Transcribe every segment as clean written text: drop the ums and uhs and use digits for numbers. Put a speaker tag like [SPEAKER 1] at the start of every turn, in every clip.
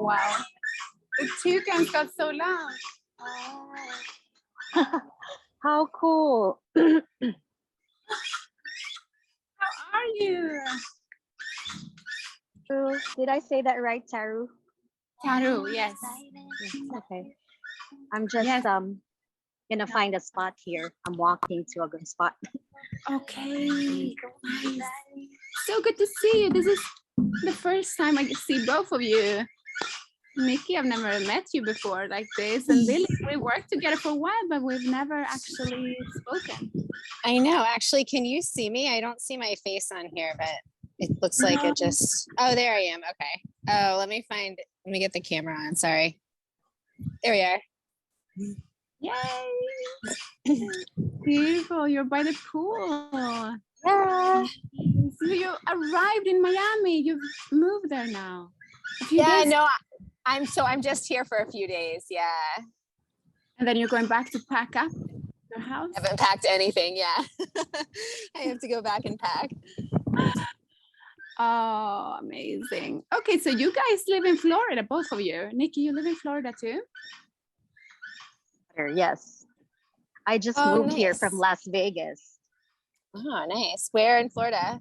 [SPEAKER 1] wow. The toucans got so loud.
[SPEAKER 2] How cool.
[SPEAKER 1] How are you?
[SPEAKER 2] Did I say that right, Taru?
[SPEAKER 1] Taru, yes.
[SPEAKER 2] Okay. I'm just gonna find a spot here. I'm walking to a good spot.
[SPEAKER 1] Okay, nice. So good to see you. This is the first time I see both of you. Nikki, I've never met you before like this. And Lily, we worked together for a while, but we've never actually spoken.
[SPEAKER 3] I know. Actually, can you see me? I don't see my face on here, but it looks like it just... Oh, there I am. Okay. Oh, let me get the camera on. Sorry. There we are.
[SPEAKER 1] Yay! Beautiful. You're by the pool.
[SPEAKER 2] Yeah.
[SPEAKER 1] So you arrived in Miami. You've moved there now.
[SPEAKER 3] Yeah, no, I'm just here for a few days. Yeah.
[SPEAKER 1] And then you're going back to pack up your house?
[SPEAKER 3] I haven't packed anything. Yeah. I have to go back and pack.
[SPEAKER 1] Oh, amazing. Okay, so you guys live in Florida, both of you. Nikki, you live in Florida too?
[SPEAKER 2] Yes. I just moved here from Las Vegas.
[SPEAKER 3] Oh, nice. Where in Florida?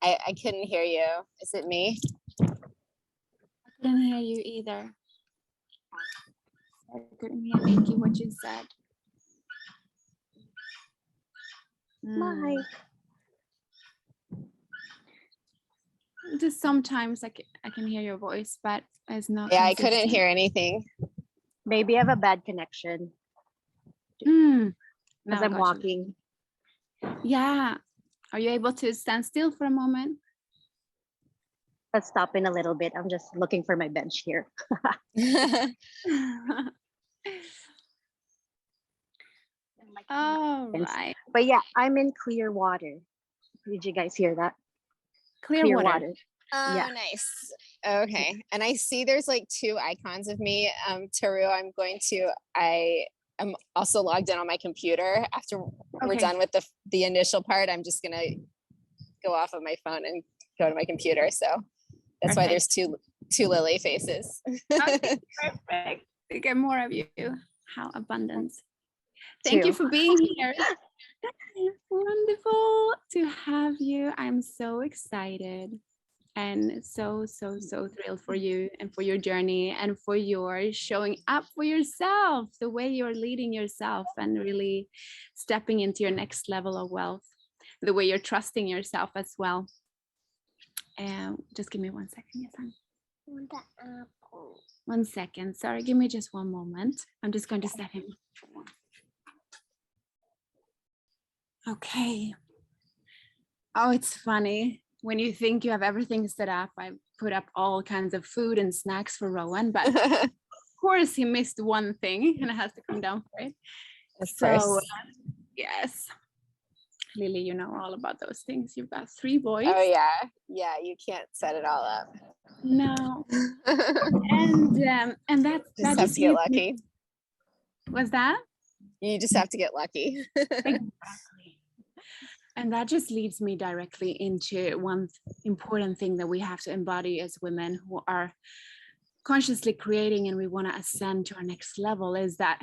[SPEAKER 3] I couldn't hear you. Is it me?
[SPEAKER 1] I couldn't hear you either. I couldn't hear Nikki what you said.
[SPEAKER 2] Mike.
[SPEAKER 1] Just sometimes I can hear your voice, but it's not.
[SPEAKER 3] Yeah, I couldn't hear anything.
[SPEAKER 2] Maybe I have a bad connection.
[SPEAKER 1] Because
[SPEAKER 2] I'm walking.
[SPEAKER 1] Yeah. Are you able to stand still for a moment?
[SPEAKER 2] Let's stop in a little bit. I'm just looking for my bench here.
[SPEAKER 1] All right.
[SPEAKER 2] But yeah, I'm in Clearwater. Did you guys hear that?
[SPEAKER 1] Clearwater.
[SPEAKER 3] Oh, yeah. Nice. Okay. And I see there's like two icons of me. Taru, I'm also logged in on my computer. After we're done with the initial part, I'm just gonna go off of my phone and go to my computer. So that's why there's two Lily faces.
[SPEAKER 1] Okay, perfect. To get more of you. How abundance. Thank you for being here. Wonderful to have you. I'm so excited and so thrilled for you and for your journey and for your showing up for yourself, the way you're leading yourself and really stepping into your next level of wealth, the way you're trusting yourself as well. Just give me 1 second. Yes, honey. 1 second. Sorry, give me just one moment. I'm just going to set him. Okay. Oh, it's funny. When you think you have everything set up, I put up all kinds of food and snacks for Rowan, but of course he missed one thing and it has to come down for it. So, yes. Lily, you know all about those things. You've got 3 boys.
[SPEAKER 3] Oh, yeah. Yeah, you can't set it all up.
[SPEAKER 1] No. and that
[SPEAKER 3] just have to get lucky.
[SPEAKER 1] What's that?
[SPEAKER 3] You just have to get lucky.
[SPEAKER 1] Exactly. And that just leads me directly into one important thing that we have to embody as women who are consciously creating and we want to ascend to our next level, is that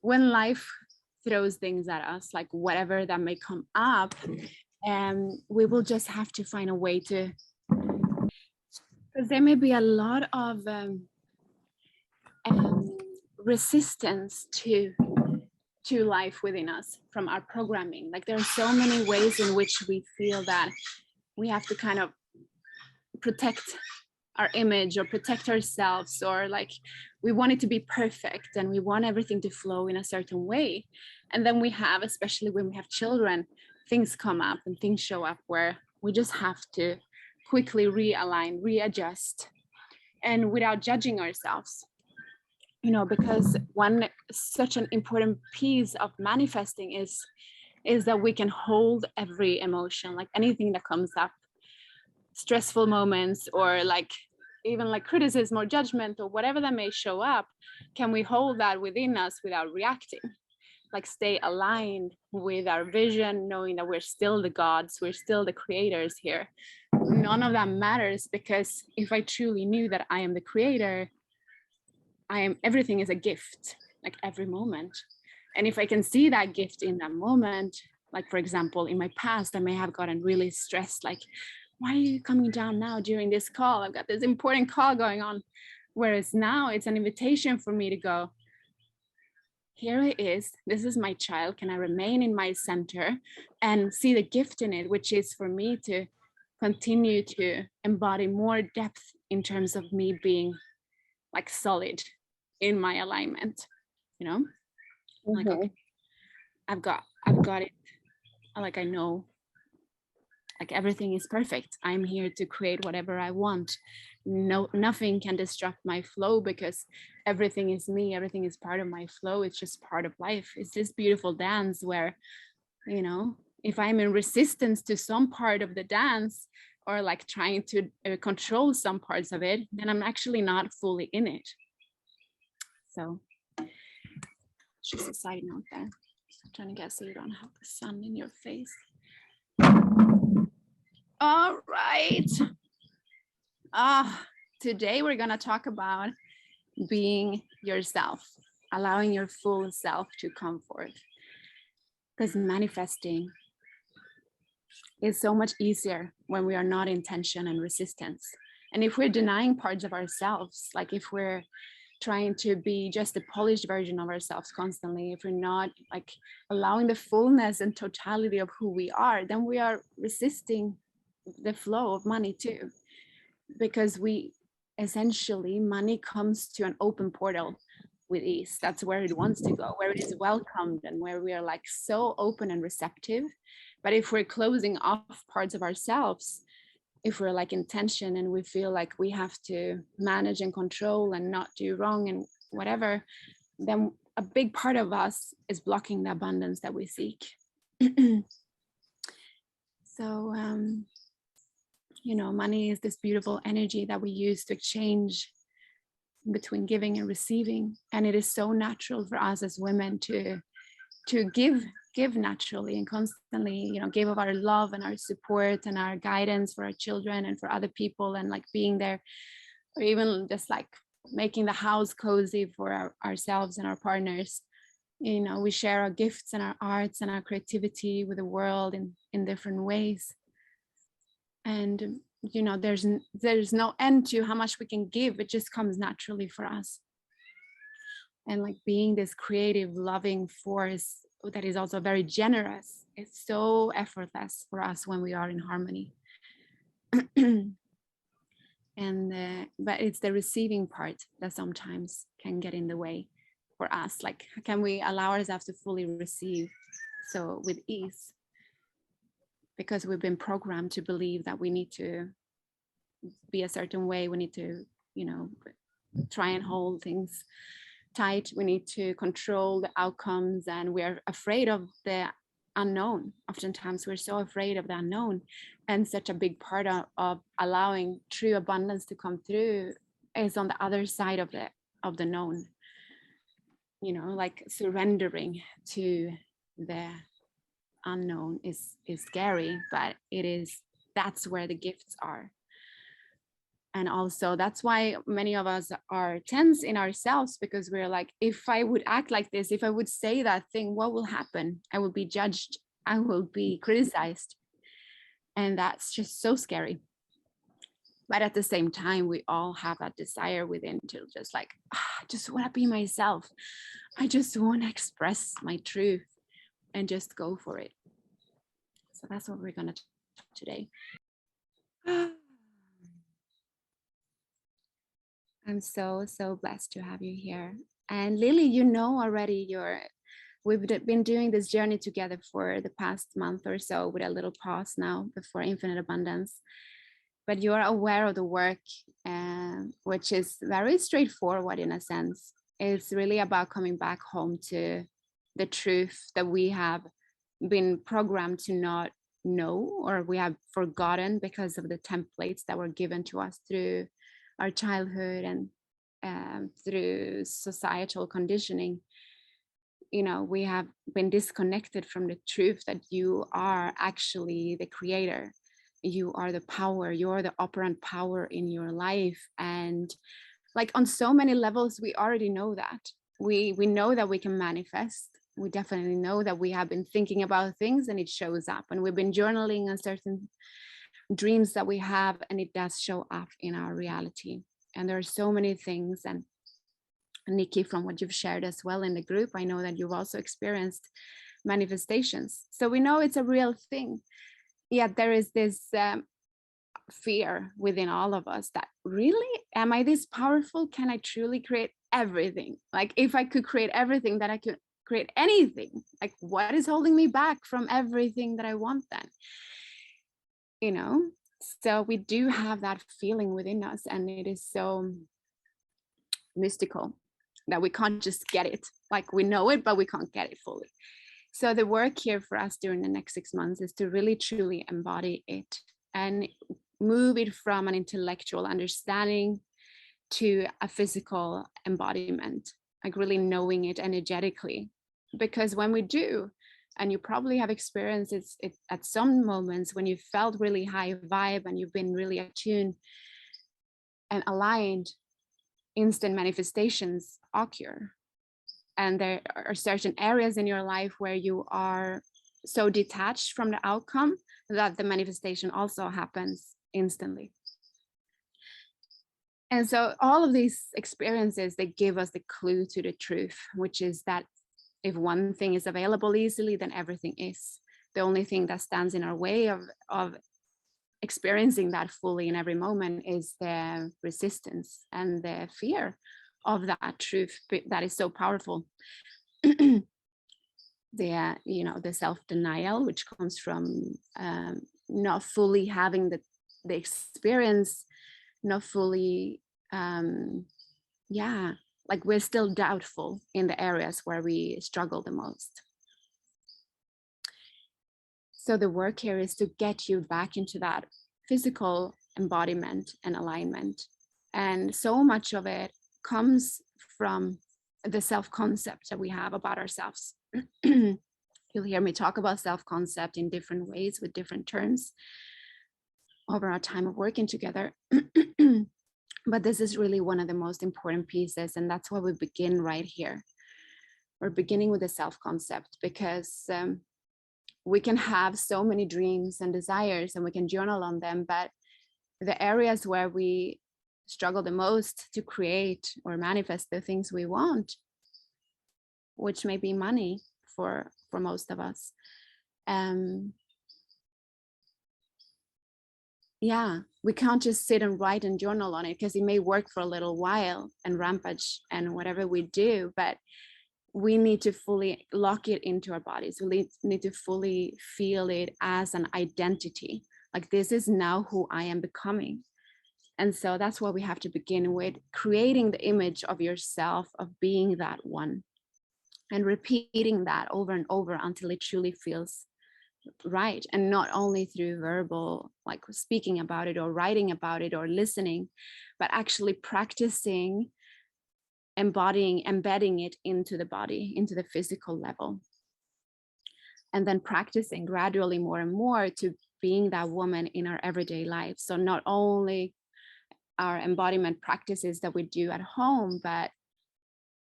[SPEAKER 1] when life throws things at us, like whatever that may come up, we will just have to find a way to, because there may be a lot of resistance to life within us from our programming. Like there are so many ways in which we feel that we have to kind of protect our image or protect ourselves, or like we want it to be perfect and we want everything to flow in a certain way. And then we have, especially when we have children, things come up and things show up where we just have to quickly realign, readjust, and without judging ourselves. You know, because such an important piece of manifesting is that we can hold every emotion, like anything that comes up, stressful moments, or like even like criticism or judgment or whatever that may show up. Can we hold that within us without reacting? like stay aligned with our vision, knowing that we're still the gods, we're still the creators here, none of that matters, because if I truly knew that I am the creator, everything is a gift, like every moment. And if I can see that gift in that moment, like for example, in my past, I may have gotten really stressed, like, why are you coming down now during this call? I've got this important call going on. Whereas now it's an invitation for me to go, here it is, this is my child, can I remain in my center and see the gift in it, which is for me to continue to embody more depth in terms of me being like solid in my alignment, you know? Like, okay, I've got it, like I know, like everything is perfect. I'm here to create whatever I want. No, nothing can disrupt my flow, because everything is me, everything is part of my flow. It's just part of life. It's this beautiful dance where, you know, if I'm in resistance to some part of the dance, or like trying to control some parts of it, then I'm actually not fully in it. So just a side note there. I'm trying to get so you don't have the sun in your face. All right. Today we're gonna talk about being yourself, allowing your full self to come forth. Because manifesting is so much easier when we are not in tension and resistance. And if we're denying parts of ourselves, like if we're trying to be just a polished version of ourselves constantly, if we're not like allowing the fullness and totality of who we are, then we are resisting the flow of money too. Because we essentially, money comes to an open portal with ease. That's where it wants to go, where it is welcomed and where we are like so open and receptive. But if we're closing off parts of ourselves, if we're like in tension and we feel like we have to manage and control and not do wrong and whatever, then a big part of us is blocking the abundance that we seek. So, you know, money is this beautiful energy that we use to exchange between giving and receiving. And it is so natural for us as women to give naturally and constantly, you know, give of our love and our support and our guidance for our children and for other people, and like being there, or even just like making the house cozy for ourselves and our partners. You know, we share our gifts and our arts and our creativity with the world in different ways. And you know, there's no end to how much we can give. It just comes naturally for us. And like being this creative, loving force that is also very generous, it's so effortless for us when we are in harmony. And but it's the receiving part that sometimes can get in the way for us. Like, can we allow ourselves to fully receive so with ease? Because we've been programmed to believe that we need to be a certain way, we need to, you know, try and hold things tight, we need to control the outcomes, and we're afraid of the unknown. Oftentimes we're so afraid of the unknown, and such a big part of allowing true abundance to come through is on the other side of the known. You know, like surrendering to the unknown is scary, but that's where the gifts are. And also that's why many of us are tense in ourselves, because we're like, if I would act like this, if I would say that thing, what will happen? I will be judged, I will be criticized. And that's just so scary. But at the same time, we all have that desire within to just like, I just want to be myself. I just want to express my truth and just go for it. So that's what we're going to talk today. I'm so blessed to have you here. And Lily, you know already we've been doing this journey together for the past month or so, with a little pause now before Infinite Abundance. But you're aware of the work, which is very straightforward in a sense. It's really about coming back home to the truth that we have been programmed to not know, or we have forgotten because of the templates that were given to us through our childhood and through societal conditioning. you know, we have been disconnected from the truth that you are actually the creator. You are the power, you're the operant power in your life. And like on so many levels, we already know that. We know that we can manifest. We definitely know that we have been thinking about things and it shows up. And we've been journaling on certain dreams that we have, and it does show up in our reality. And there are so many things. And Nikki, from what you've shared as well in the group, I know that you've also experienced manifestations. So we know it's a real thing. Yet there is this fear within all of us that, really, am I this powerful? Can I truly create everything? Like, if I could create everything, that I could create anything. Like, what is holding me back from everything that I want then? You know, so we do have that feeling within us, and it is so mystical that we can't just get it. Like, we know it, but we can't get it fully. So the work here for us during the next 6 months is to really truly embody it and move it from an intellectual understanding to a physical embodiment, like really knowing it energetically. Because when we do, and you probably have experienced it at some moments when you felt really high vibe and you've been really attuned and aligned, instant manifestations occur. And there are certain areas in your life where you are so detached from the outcome that the manifestation also happens instantly. And so all of these experiences, they give us the clue to the truth, which is that if one thing is available easily, then everything is. The only thing that stands in our way of experiencing that fully in every moment is the resistance and the fear of that truth that is so powerful. The the self-denial, which comes from not fully having the experience, not fully like we're still doubtful in the areas where we struggle the most. So the work here is to get you back into that physical embodiment and alignment. And so much of it comes from the self-concept that we have about ourselves. You'll hear me talk about self-concept in different ways with different terms over our time of working together. But this is really one of the most important pieces, and that's why we begin right here. We're beginning with the self-concept because we can have so many dreams and desires and we can journal on them, but the areas where we struggle the most to create or manifest the things we want, which may be money for most of us, we can't just sit and write and journal on it because it may work for a little while and rampage and whatever we do, but we need to fully lock it into our bodies. We need to fully feel it as an identity. Like, this is now who I am becoming. And so that's what we have to begin with, creating the image of yourself, of being that one, and repeating that over and over until it truly feels right. And not only through verbal, like speaking about it or writing about it or listening, but actually practicing embedding it into the body, into the physical level. And then practicing gradually more and more to being that woman in our everyday life. So not only our embodiment practices that we do at home, but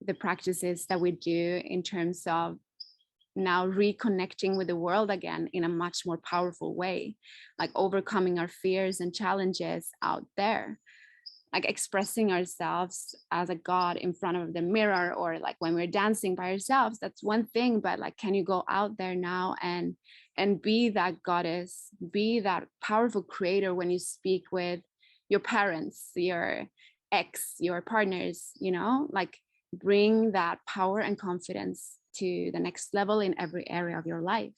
[SPEAKER 1] the practices that we do in terms of now reconnecting with the world again in a much more powerful way, like overcoming our fears and challenges out there, like expressing ourselves as a god in front of the mirror, or like when we're dancing by ourselves, that's one thing, but like, can you go out there now and be that goddess, be that powerful creator when you speak with your parents, your ex, your partners, like bring that power and confidence to the next level in every area of your life,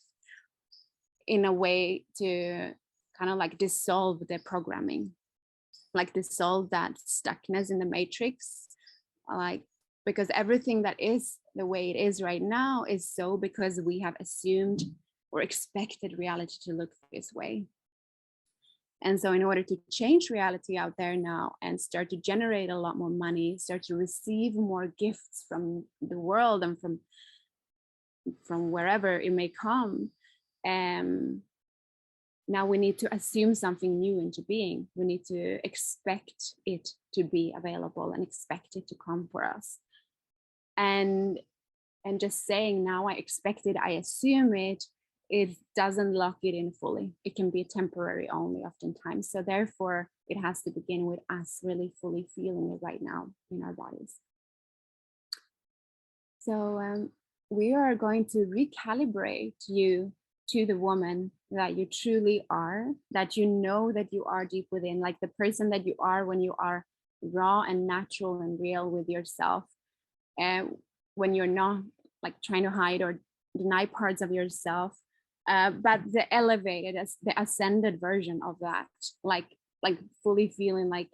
[SPEAKER 1] in a way to kind of like dissolve the programming, like dissolve that stuckness in the matrix, like, because everything that is the way it is right now is so because we have assumed or expected reality to look this way. And so in order to change reality out there now and start to generate a lot more money, start to receive more gifts from the world and from from wherever it may come. Now we need to assume something new into being. We need to expect it to be available and expect it to come for us. And just saying, now I expect it, I assume it, it doesn't lock it in fully. It can be temporary only oftentimes. So therefore, it has to begin with us really fully feeling it right now in our bodies. So we are going to recalibrate you to the woman that you truly are, that you know that you are deep within, like the person that you are when you are raw and natural and real with yourself. And when you're not like trying to hide or deny parts of yourself, but the elevated, the ascended version of that, like fully feeling like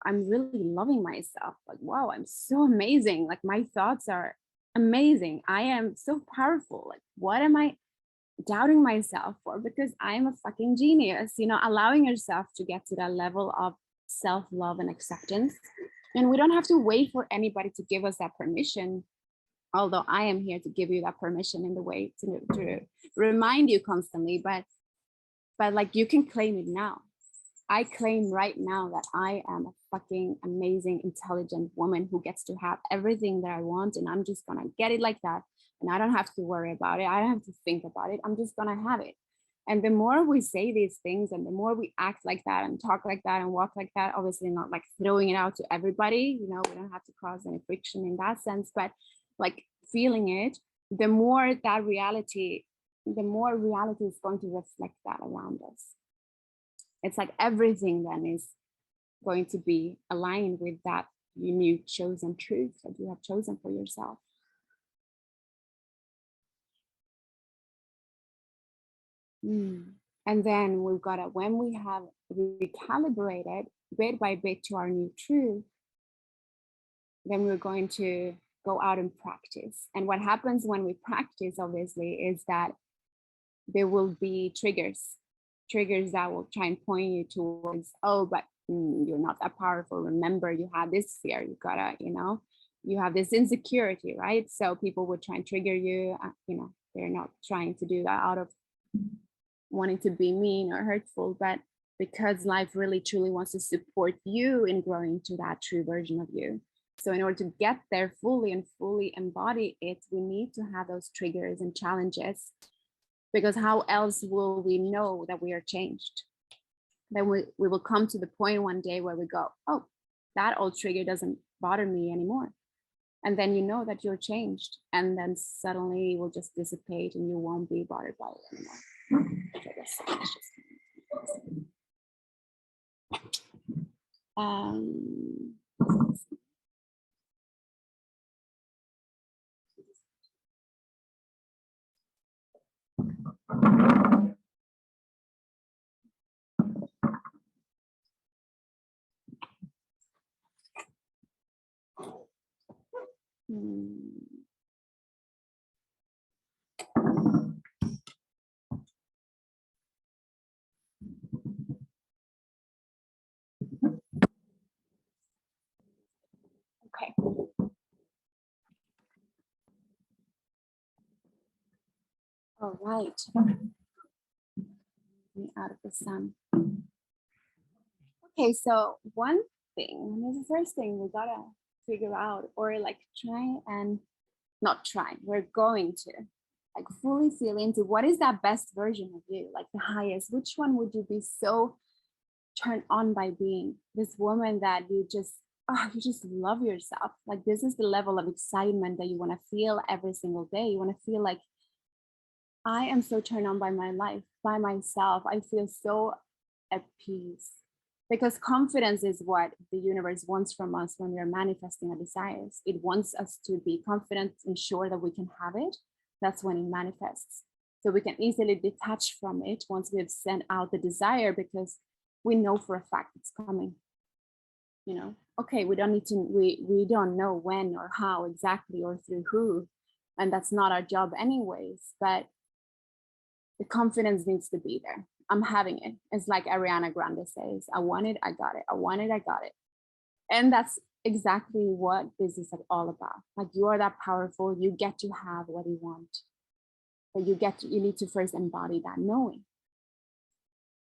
[SPEAKER 1] I'm really loving myself. Like, wow, I'm so amazing. Like my thoughts are amazing. I am so powerful. Like, what am I doubting myself for? Because I'm a fucking genius, you know, allowing yourself to get to that level of self-love and acceptance. And we don't have to wait for anybody to give us that permission. Although I am here to give you that permission in the way to remind you constantly, but like you can claim it now. I claim right now that I am a fucking amazing, intelligent woman who gets to have everything that I want, and I'm just gonna get it like that. And I don't have to worry about it. I don't have to think about it. I'm just gonna have it. And the more we say these things and the more we act like that and talk like that and walk like that, obviously not like throwing it out to everybody, you know, we don't have to cause any friction in that sense, but like feeling it, the more reality is going to reflect that around us. It's like everything then is going to be aligned with that new chosen truth that you have chosen for yourself. And then we've got to, when we have recalibrated bit by bit to our new truth, then we're going to go out and practice. And what happens when we practice, obviously, is that there will be triggers that will try and point you towards, oh, but you're not that powerful. Remember, you had this fear. You gotta, you know, you have this insecurity, right? So people would try and trigger you. You know, they're not trying to do that out of wanting to be mean or hurtful, but because life really truly wants to support you in growing to that true version of you. So in order to get there fully and fully embody it, we need to have those triggers and challenges, because how else will we know that we are changed? Then we will come to the point one day where we go, oh, that old trigger doesn't bother me anymore. And then you know that you're changed, and then suddenly it will just dissipate and you won't be bothered by it anymore. Okay. All right. Me out of the sun. Okay, so one thing, this is the first thing we gotta figure out, or like try and not try, we're going to like fully feel into what is that best version of you, like the highest. Which one would you be so turned on by being? This woman that you just love yourself. Like this is the level of excitement that you want to feel every single day. You want to feel like, I am so turned on by my life, by myself. I feel so at peace. Because confidence is what the universe wants from us when we are manifesting our desires. It wants us to be confident and sure that we can have it. That's when it manifests. So we can easily detach from it once we have sent out the desire, because we know for a fact it's coming. You know, okay, we don't need to, we don't know when or how exactly or through who, and that's not our job anyways, but the confidence needs to be there. I'm having it. It's like Ariana Grande says, I want it, I got it. I want it, I got it. And that's exactly what this is all about. Like, you are that powerful, you get to have what you want, but you need to first embody that knowing.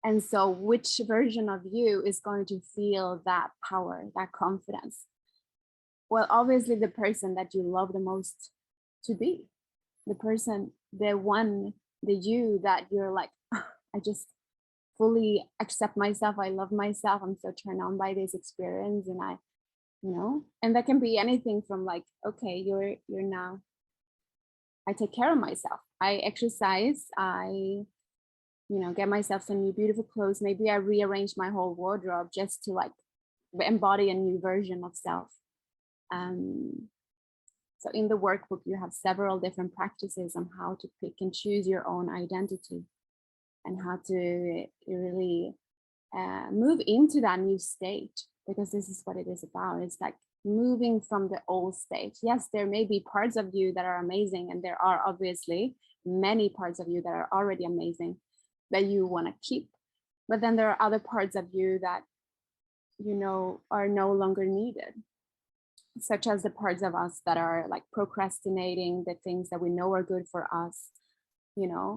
[SPEAKER 1] And so which version of you is going to feel that power, that confidence? Well, obviously the person that you love the most to be, the person, the one, the you that you're like, "Ah, I just fully accept myself, I love myself, I'm so turned on by this experience." And I, and that can be anything from like, okay, you're now, I take care of myself, I exercise, I get myself some new beautiful clothes, maybe I rearrange my whole wardrobe just to like embody a new version of self. So in the workbook, you have several different practices on how to pick and choose your own identity and how to really move into that new state, because this is what it is about. It's like moving from the old state. Yes, there may be parts of you that are amazing, and there are obviously many parts of you that are already amazing that you want to keep. But then there are other parts of you that, are no longer needed, such as the parts of us that are like procrastinating the things that we know are good for us,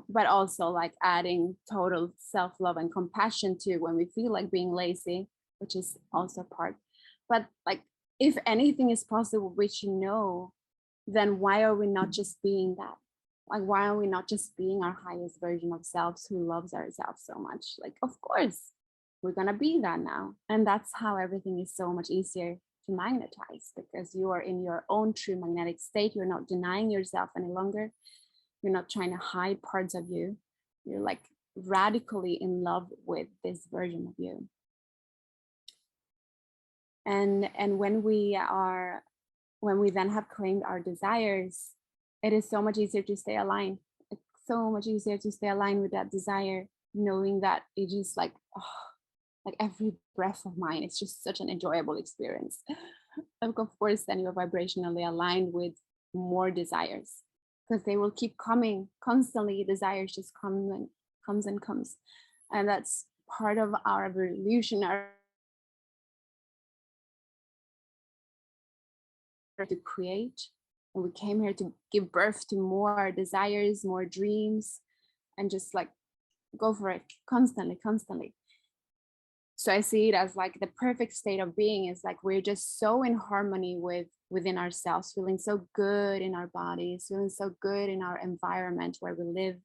[SPEAKER 1] but also like adding total self-love and compassion to when we feel like being lazy, which is also part. But like, if anything is possible, which then why are we not just being that? Like, why are we not just being our highest version of selves who loves ourselves so much? Like, of course we're gonna be that now. And that's how everything is so much easier to magnetize, because you are in your own true magnetic state. You're not denying yourself any longer. You're not trying to hide parts of you. You're like radically in love with this version of you. And when we then have claimed our desires, it is so much easier to stay aligned. It's so much easier to stay aligned with that desire, knowing that it is like, like every breath of mine, it's just such an enjoyable experience. Of course, then you're vibrationally aligned with more desires, because they will keep coming constantly. Desires just comes and comes. And that's part of our evolutionary to create. And we came here to give birth to more desires, more dreams, and just like go for it constantly. So I see it as like the perfect state of being is like we're just so in harmony within ourselves, feeling so good in our bodies, feeling so good in our environment where we live.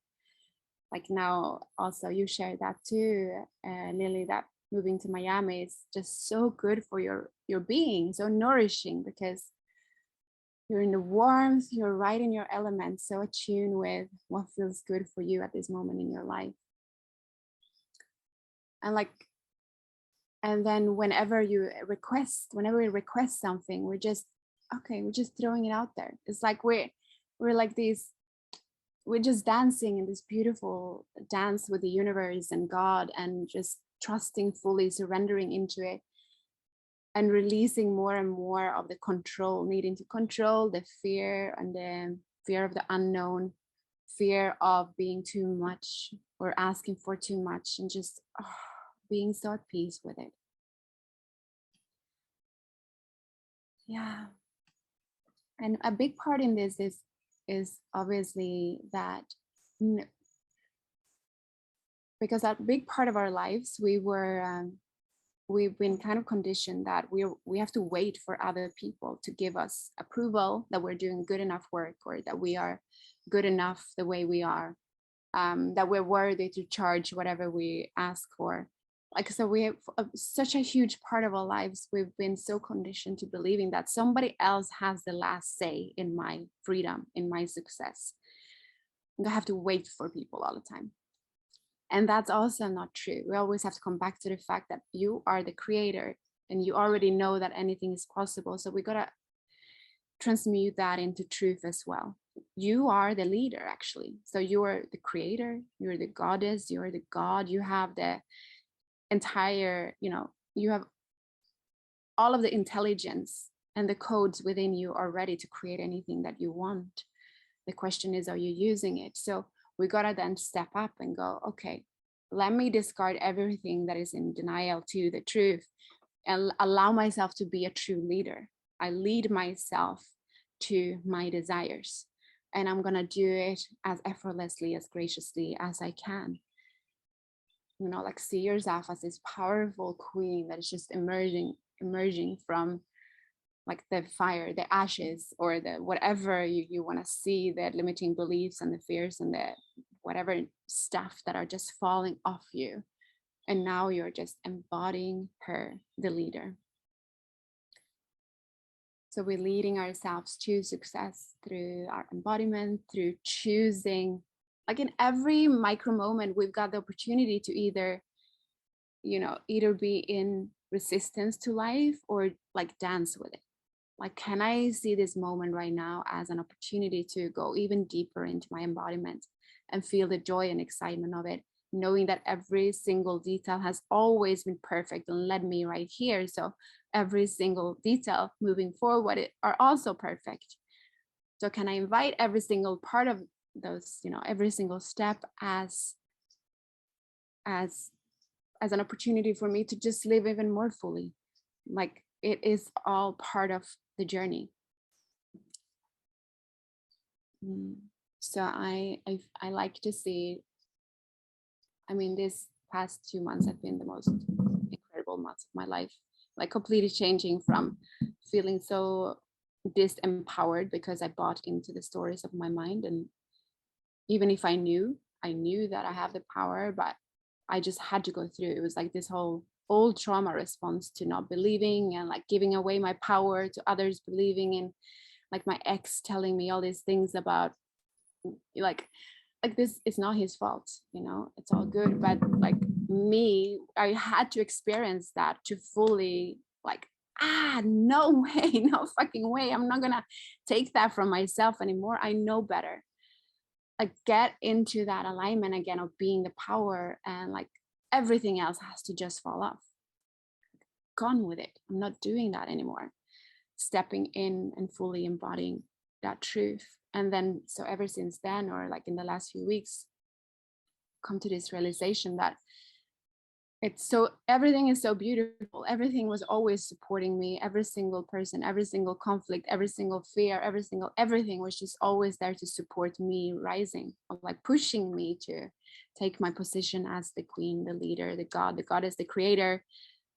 [SPEAKER 1] Like now, also you shared that too, Lily, that moving to Miami is just so good for your being, so nourishing, because you're in the warmth, you're right in your element, so attuned with what feels good for you at this moment in your life. And then whenever we request something, we're just throwing it out there. It's like we're like these, we're just dancing in this beautiful dance with the universe and God, and just trusting fully, surrendering into it, and releasing more and more of the control, needing to control the fear, and the fear of the unknown, fear of being too much or asking for too much, and just being so at peace with it. Yeah. And a big part in this is obviously that, because a big part of our lives, we've been kind of conditioned that we have to wait for other people to give us approval that we're doing good enough work, or that we are good enough the way we are, that we're worthy to charge whatever we ask for. Like, so we have such a huge part of our lives, we've been so conditioned to believing that somebody else has the last say in my freedom, in my success. I have to wait for people all the time. And that's also not true. We always have to come back to the fact that you are the creator, and you already know that anything is possible. So we gotta transmute that into truth as well. You are the leader, actually. So you are the creator, you're the goddess, you're the god, you have the entire, you have all of the intelligence and the codes within you are ready to create anything that you want. The question is, are you using it? So we gotta then step up and go, okay, let me discard everything that is in denial to the truth. and allow myself to be a true leader. I lead myself to my desires, and I'm gonna do it as effortlessly, as graciously as I can. You know, like see yourself as this powerful queen that is just emerging from like the fire, the ashes, or the whatever you want to see, the limiting beliefs and the fears and the whatever stuff that are just falling off you. And now you're just embodying her, the leader. So we're leading ourselves to success through our embodiment, through choosing, like in every micro moment, we've got the opportunity to either, you know, either be in resistance to life or like dance with it. Like, can I see this moment right now as an opportunity to go even deeper into my embodiment and feel the joy and excitement of it, knowing that every single detail has always been perfect and led me right here. So every single detail moving forward are also perfect. So can I invite every single part of those, you know, every single step as an opportunity for me to just live even more fully. Like it is all part of the journey. So I like to see, I mean, this past 2 months have been the most incredible months of my life, like completely changing from feeling so disempowered because I bought into the stories of my mind. And even if I knew that I have the power, but I just had to go through. It was like this whole old trauma response to not believing and like giving away my power to others, believing in like my ex telling me all these things about like this is not his fault, you know, it's all good. But like me, I had to experience that to fully like, no way, no fucking way. I'm not gonna take that from myself anymore. I know better. Like get into that alignment again of being the power, and like everything else has to just fall off. Gone with it. I'm not doing that anymore. Stepping in and fully embodying that truth. And then so ever since then, or like in the last few weeks, come to this realization that it's so, everything is so beautiful. Everything was always supporting me. Every single person, every single conflict, every single fear, everything was just always there to support me rising, like pushing me to take my position as the queen, the leader, the god, the goddess, the creator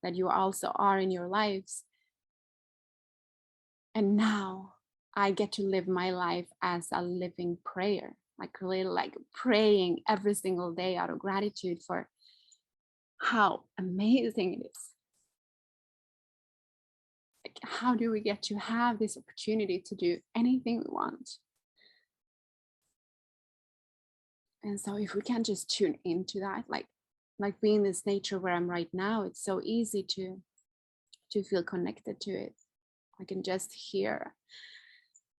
[SPEAKER 1] that you also are in your lives. And now I get to live my life as a living prayer, like really like praying every single day out of gratitude for how amazing it is. Like, how do we get to have this opportunity to do anything we want? And so if we can just tune into that, like being this nature where I'm right now, it's so easy to feel connected to it. I can just hear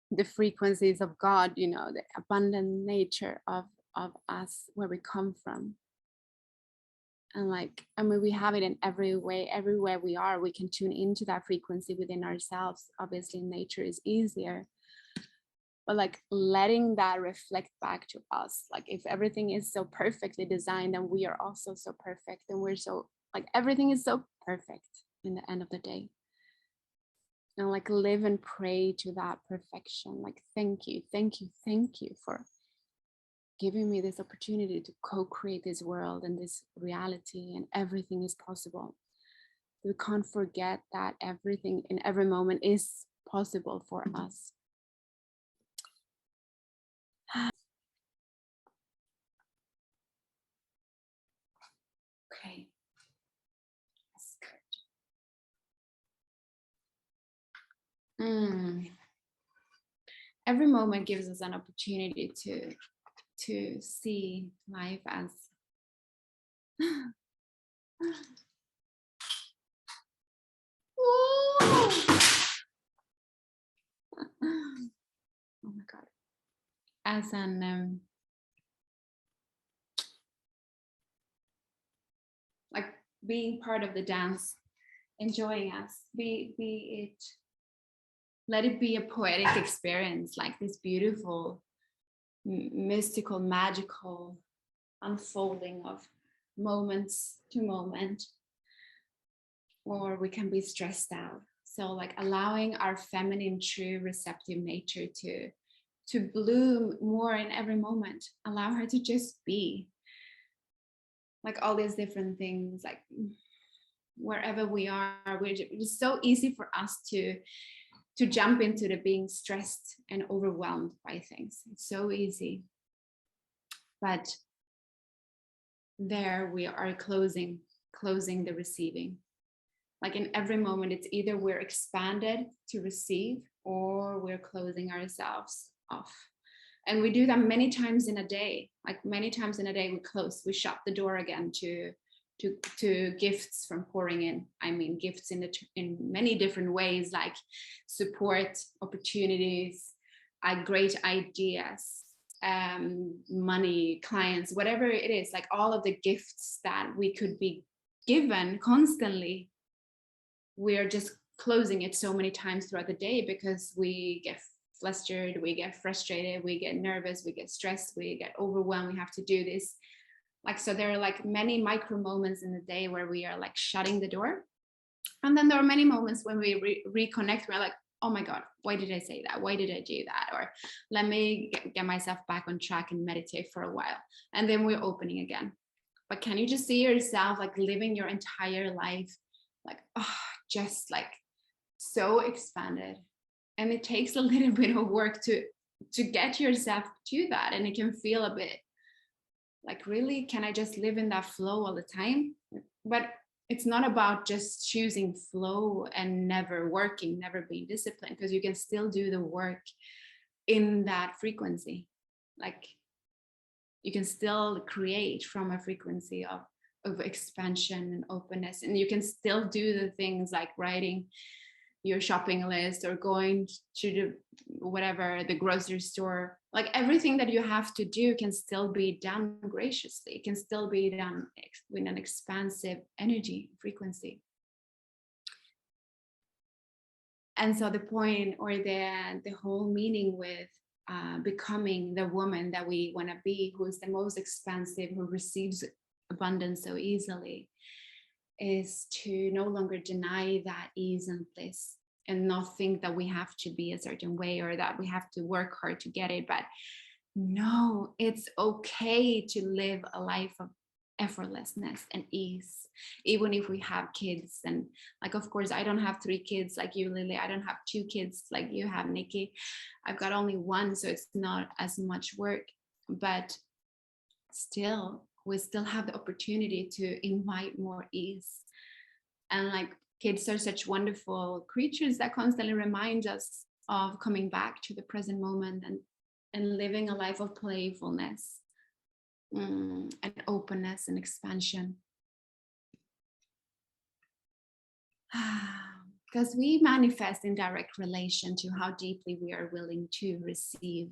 [SPEAKER 1] the frequencies of God, you know, the abundant nature of us, where we come from. And like, I mean, we have it in every way, everywhere we are, we can tune into that frequency within ourselves. Obviously, nature is easier, but like letting that reflect back to us. Like if everything is so perfectly designed, then we are also so perfect, and we're so like, everything is so perfect in the end of the day. And like live and pray to that perfection. Like, thank you for giving me this opportunity to co-create this world and this reality, and everything is possible. We can't forget that everything in every moment is possible for us. Okay. That's good. Every moment gives us an opportunity to see life as oh my god, as an like being part of the dance, enjoying us, be it, let it be a poetic experience, like this beautiful mystical, magical unfolding of moments to moment. or we can be stressed out. So like allowing our feminine, true, receptive nature to bloom more in every moment. Allow her to just be. Like all these different things, like wherever we are, it's so easy for us to jump into the being stressed and overwhelmed by things. It's so easy. But there we are closing the receiving. Like in every moment, it's either we're expanded to receive or we're closing ourselves off. And we do that many times in a day. Like many times in a day, we shut the door again to gifts from pouring in. I mean, gifts in many different ways, like support, opportunities, great ideas, money, clients, whatever it is, like all of the gifts that we could be given constantly. We're just closing it so many times throughout the day because we get flustered, we get frustrated, we get nervous, we get stressed, we get overwhelmed, we have to do this. Like, so there are like many micro moments in the day where we are like shutting the door. And then there are many moments when we reconnect, we're like, oh my God, why did I say that? Why did I do that? Or let me get myself back on track and meditate for a while. And then we're opening again. But can you just see yourself like living your entire life like, oh, just like so expanded? And it takes a little bit of work to get yourself to that. And it can feel a bit like, really, can I just live in that flow all the time? But it's not about just choosing flow and never working, never being disciplined, because you can still do the work in that frequency. Like you can still create from a frequency of expansion and openness. And you can still do the things like writing your shopping list or going to the grocery store. Like everything that you have to do can still be done graciously. It can still be done with an expansive energy frequency. And so the point, or the whole meaning with becoming the woman that we want to be, who is the most expansive, who receives abundance so easily, is to no longer deny that ease and bliss and not think that we have to be a certain way or that we have to work hard to get it. But no, it's okay to live a life of effortlessness and ease, even if we have kids. And like, of course, I don't have 3 kids like you, Lily. I don't have 2 kids like you have, Nikki. I've got only 1, so it's not as much work, but still, we still have the opportunity to invite more ease. And like, kids are such wonderful creatures that constantly remind us of coming back to the present moment and living a life of playfulness and openness and expansion. Because we manifest in direct relation to how deeply we are willing to receive.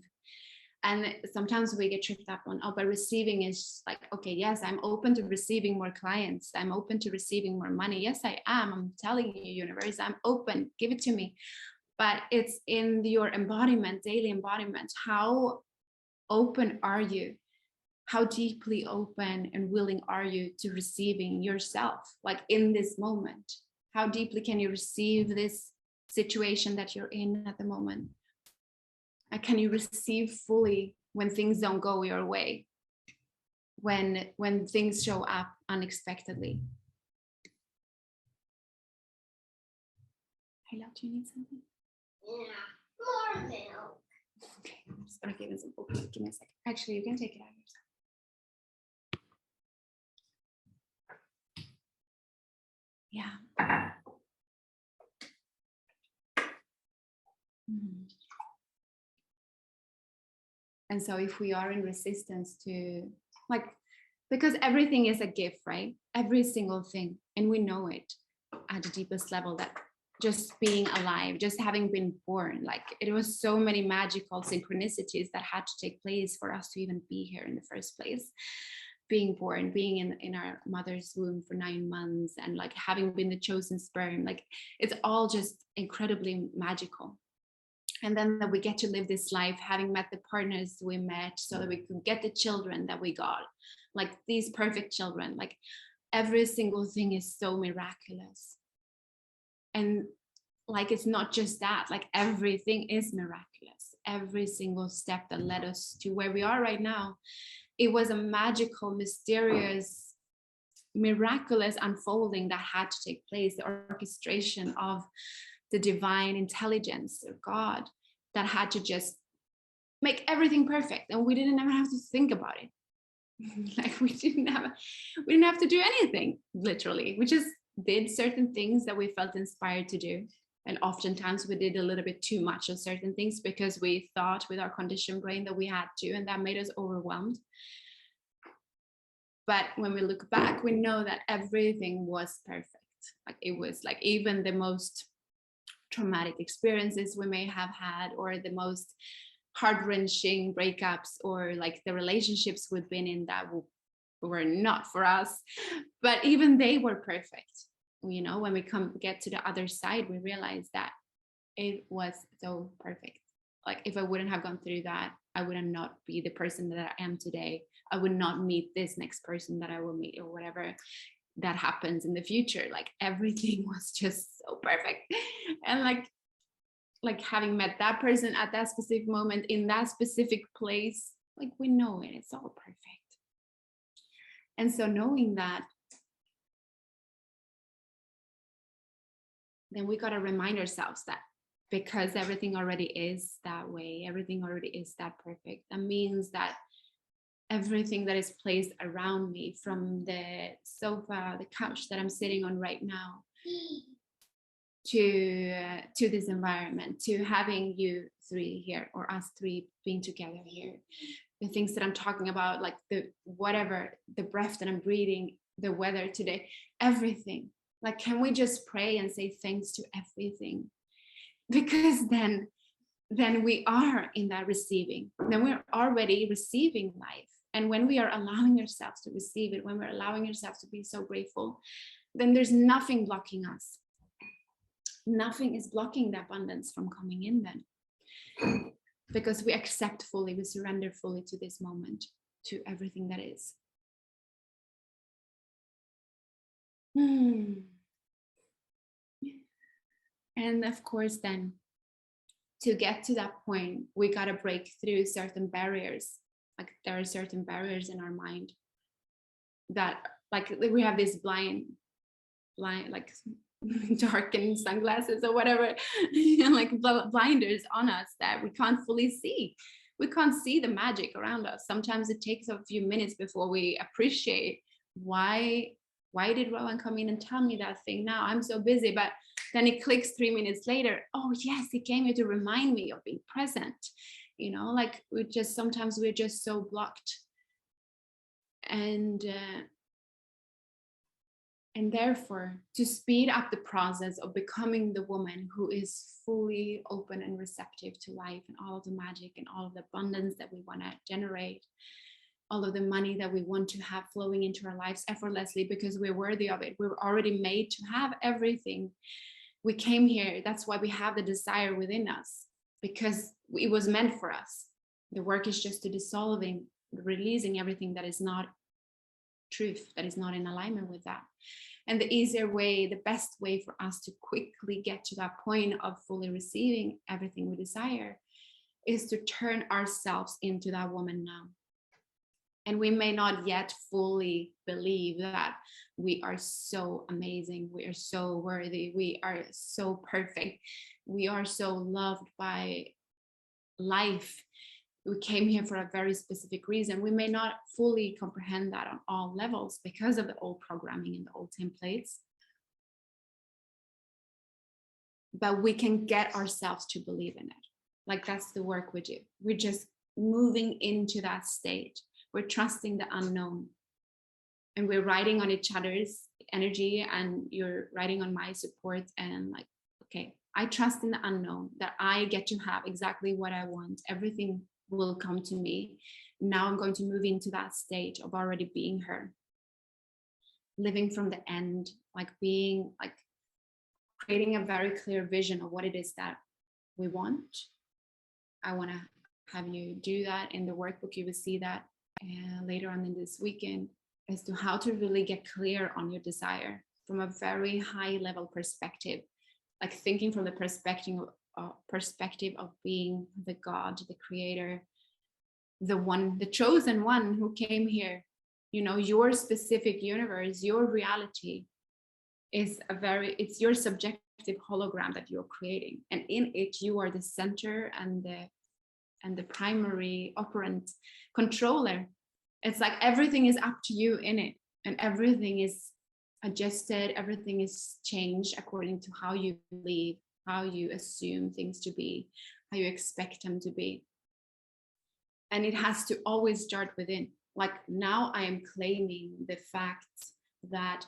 [SPEAKER 1] And sometimes we get tripped up on, oh, but receiving is like, okay, yes, I'm open to receiving more clients. I'm open to receiving more money. Yes, I am. I'm telling you, universe, I'm open. Give it to me. But it's in your embodiment, daily embodiment. How open are you? How deeply open and willing are you to receiving yourself? Like in this moment, how deeply can you receive this situation that you're in at the moment? Can you receive fully when things don't go your way? When things show up unexpectedly? Hey, love, do you need something?
[SPEAKER 4] Yeah, more milk.
[SPEAKER 1] Okay, I'm just gonna give it some. Okay, give me a second. Actually, you can take it out yourself. Yeah. Mm. And so if we are in resistance to, like, because everything is a gift, right? Every single thing. And we know it at the deepest level, that just being alive, just having been born, like it was so many magical synchronicities that had to take place for us to even be here in the first place. Being born, being in our mother's womb for 9 months, and like having been the chosen sperm, like it's all just incredibly magical. And then that we get to live this life having met the partners we met so that we could get the children that we got, like these perfect children. Like every single thing is so miraculous. And like, it's not just that, like everything is miraculous. Every single step that led us to where we are right now, it was a magical, mysterious, miraculous unfolding that had to take place, the orchestration of the divine intelligence of God that had to just make everything perfect, and we didn't ever have to think about it. Like we didn't have to do anything, literally. We just did certain things that we felt inspired to do, and oftentimes we did a little bit too much of certain things because we thought with our conditioned brain that we had to, and that made us overwhelmed. But when we look back, we know that everything was perfect. Like it was like even the most traumatic experiences we may have had, or the most heart-wrenching breakups, or like the relationships we've been in that were not for us, but even they were perfect. You know, when we get to the other side, we realize that it was so perfect. Like if I wouldn't have gone through that, I would not be the person that I am today. I would not meet this next person that I will meet, or whatever that happens in the future. Like everything was just so perfect. And like having met that person at that specific moment in that specific place, like we know it, it's all perfect. And so knowing that, then we got to remind ourselves that because everything already is that way, everything already is that perfect, that means that everything that is placed around me, from the sofa, the couch that I'm sitting on right now, to this environment, to having you three here, or us three being together here, the things that I'm talking about, like the whatever, the breath that I'm breathing, the weather today, everything. Like, can we just pray and say thanks to everything? Because then we are in that receiving. Then we're already receiving life. And when we are allowing ourselves to receive it, when we're allowing ourselves to be so grateful, then there's nothing blocking us. Nothing is blocking the abundance from coming in then. Because we accept fully, we surrender fully to this moment, to everything that is. And of course, then to get to that point, we got to break through certain barriers. Like there are certain barriers in our mind that, like, we have this blind, like darkened sunglasses or whatever, and like blinders on us that we can't fully see. We can't see the magic around us. Sometimes it takes a few minutes before we appreciate why did Rowan come in and tell me that thing now? I'm so busy. But then it clicks 3 minutes later. Oh yes, he came here to remind me of being present. You know, like sometimes we're just so blocked. And therefore, to speed up the process of becoming the woman who is fully open and receptive to life and all of the magic and all of the abundance that we want to generate, all of the money that we want to have flowing into our lives effortlessly because we're worthy of it. We're already made to have everything. We came here. That's why we have the desire within us, because it was meant for us. The work is just to dissolving, releasing everything that is not truth, that is not in alignment with that. And the easier way, the best way for us to quickly get to that point of fully receiving everything we desire is to turn ourselves into that woman now. And we may not yet fully believe that we are so amazing, we are so worthy, we are so perfect, we are so loved by life. We came here for a very specific reason. We may not fully comprehend that on all levels because of the old programming and the old templates. But we can get ourselves to believe in it. Like that's the work we do. We're just moving into that state. We're trusting the unknown. And we're riding on each other's energy, and you're riding on my support, and like, okay, I trust in the unknown, that I get to have exactly what I want. Everything will come to me. Now I'm going to move into that state of already being her, living from the end, like being like creating a very clear vision of what it is that we want. I want to have you do that in the workbook. You will see that later on in this weekend, as to how to really get clear on your desire from a very high level perspective, like thinking from the perspective of being the God, the creator, the one, the chosen one who came here. You know, your specific universe, your reality is it's your subjective hologram that you're creating, and in it you are the center and the primary operant controller. It's like everything is up to you in it, and everything is adjusted, everything is changed according to how you believe, how you assume things to be, how you expect them to be. And it has to always start within. Like, now I am claiming the fact that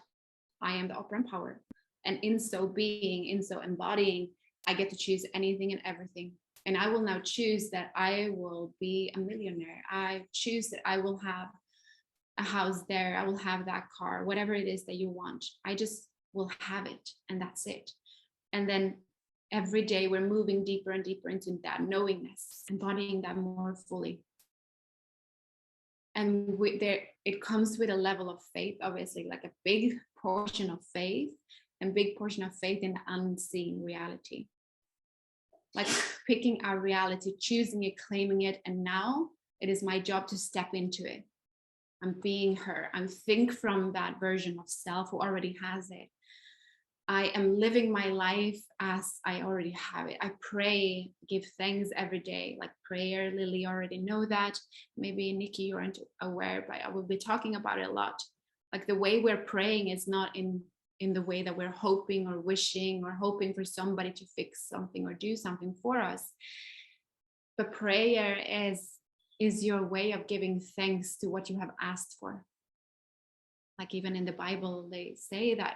[SPEAKER 1] I am the operant power, and in so being, in so embodying, I get to choose anything and everything. And I will now choose that I will be a millionaire. I choose that I will have a house there, I will have that car, whatever it is that you want. I just will have it, and that's it. And then every day we're moving deeper and deeper into that knowingness, embodying that more fully. And it comes with a level of faith, obviously, like a big portion of faith, and big portion of faith in the unseen reality. Like picking our reality, choosing it, claiming it, and now it is my job to step into it. I'm being her. I'm think from that version of self who already has it. I am living my life as I already have it. I pray, give thanks every day, like prayer. Lily already know that. Maybe Nikki, you aren't aware, but I will be talking about it a lot. Like the way we're praying is not in the way that we're hoping or wishing or hoping for somebody to fix something or do something for us. But prayer is your way of giving thanks to what you have asked for. Like even in the Bible, they say that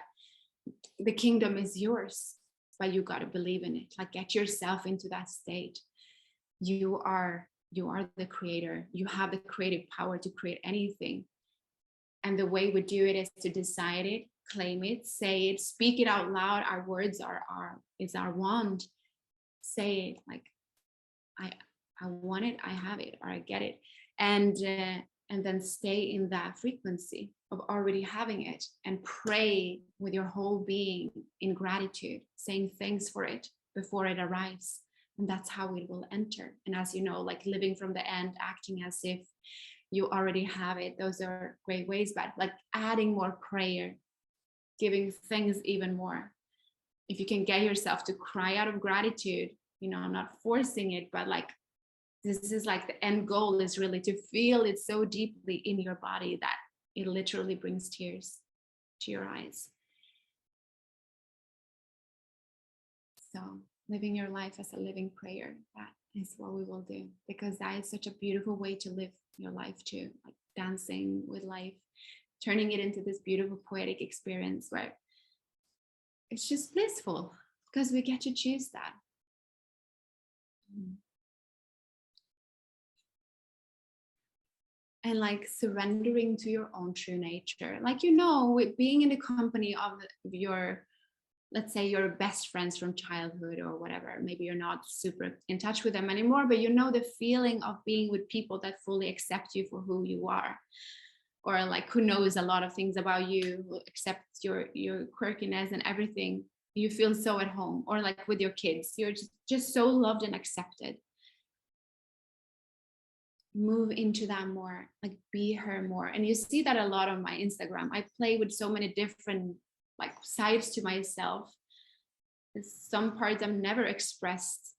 [SPEAKER 1] the kingdom is yours, but you got to believe in it. Like get yourself into that state. You are the creator. You have the creative power to create anything. And the way we do it is to decide it, claim it, say it, speak it out loud. Our words are our wand. Say it like, I want it, I have it, or I get it. And then stay in that frequency of already having it, and pray with your whole being in gratitude, saying thanks for it before it arrives. And that's how it will enter. And as you know, like living from the end, acting as if you already have it. Those are great ways, but like adding more prayer, giving thanks even more. If you can get yourself to cry out of gratitude, you know, not forcing it, but like, this is like the end goal is really to feel it so deeply in your body that it literally brings tears to your eyes. So living your life as a living prayer, that is what we will do, because that is such a beautiful way to live your life too, like dancing with life, turning it into this beautiful poetic experience where it's just blissful because we get to choose that. And like surrendering to your own true nature, like, you know, with being in the company of your, let's say your best friends from childhood or whatever, maybe you're not super in touch with them anymore, but you know the feeling of being with people that fully accept you for who you are, or like who knows a lot of things about you, who accepts your quirkiness and everything. You feel so at home. Or like with your kids, you're just so loved and accepted. Move into that more, like be her more. And you see that a lot on my Instagram. I play with so many different like sides to myself. Some parts I've never expressed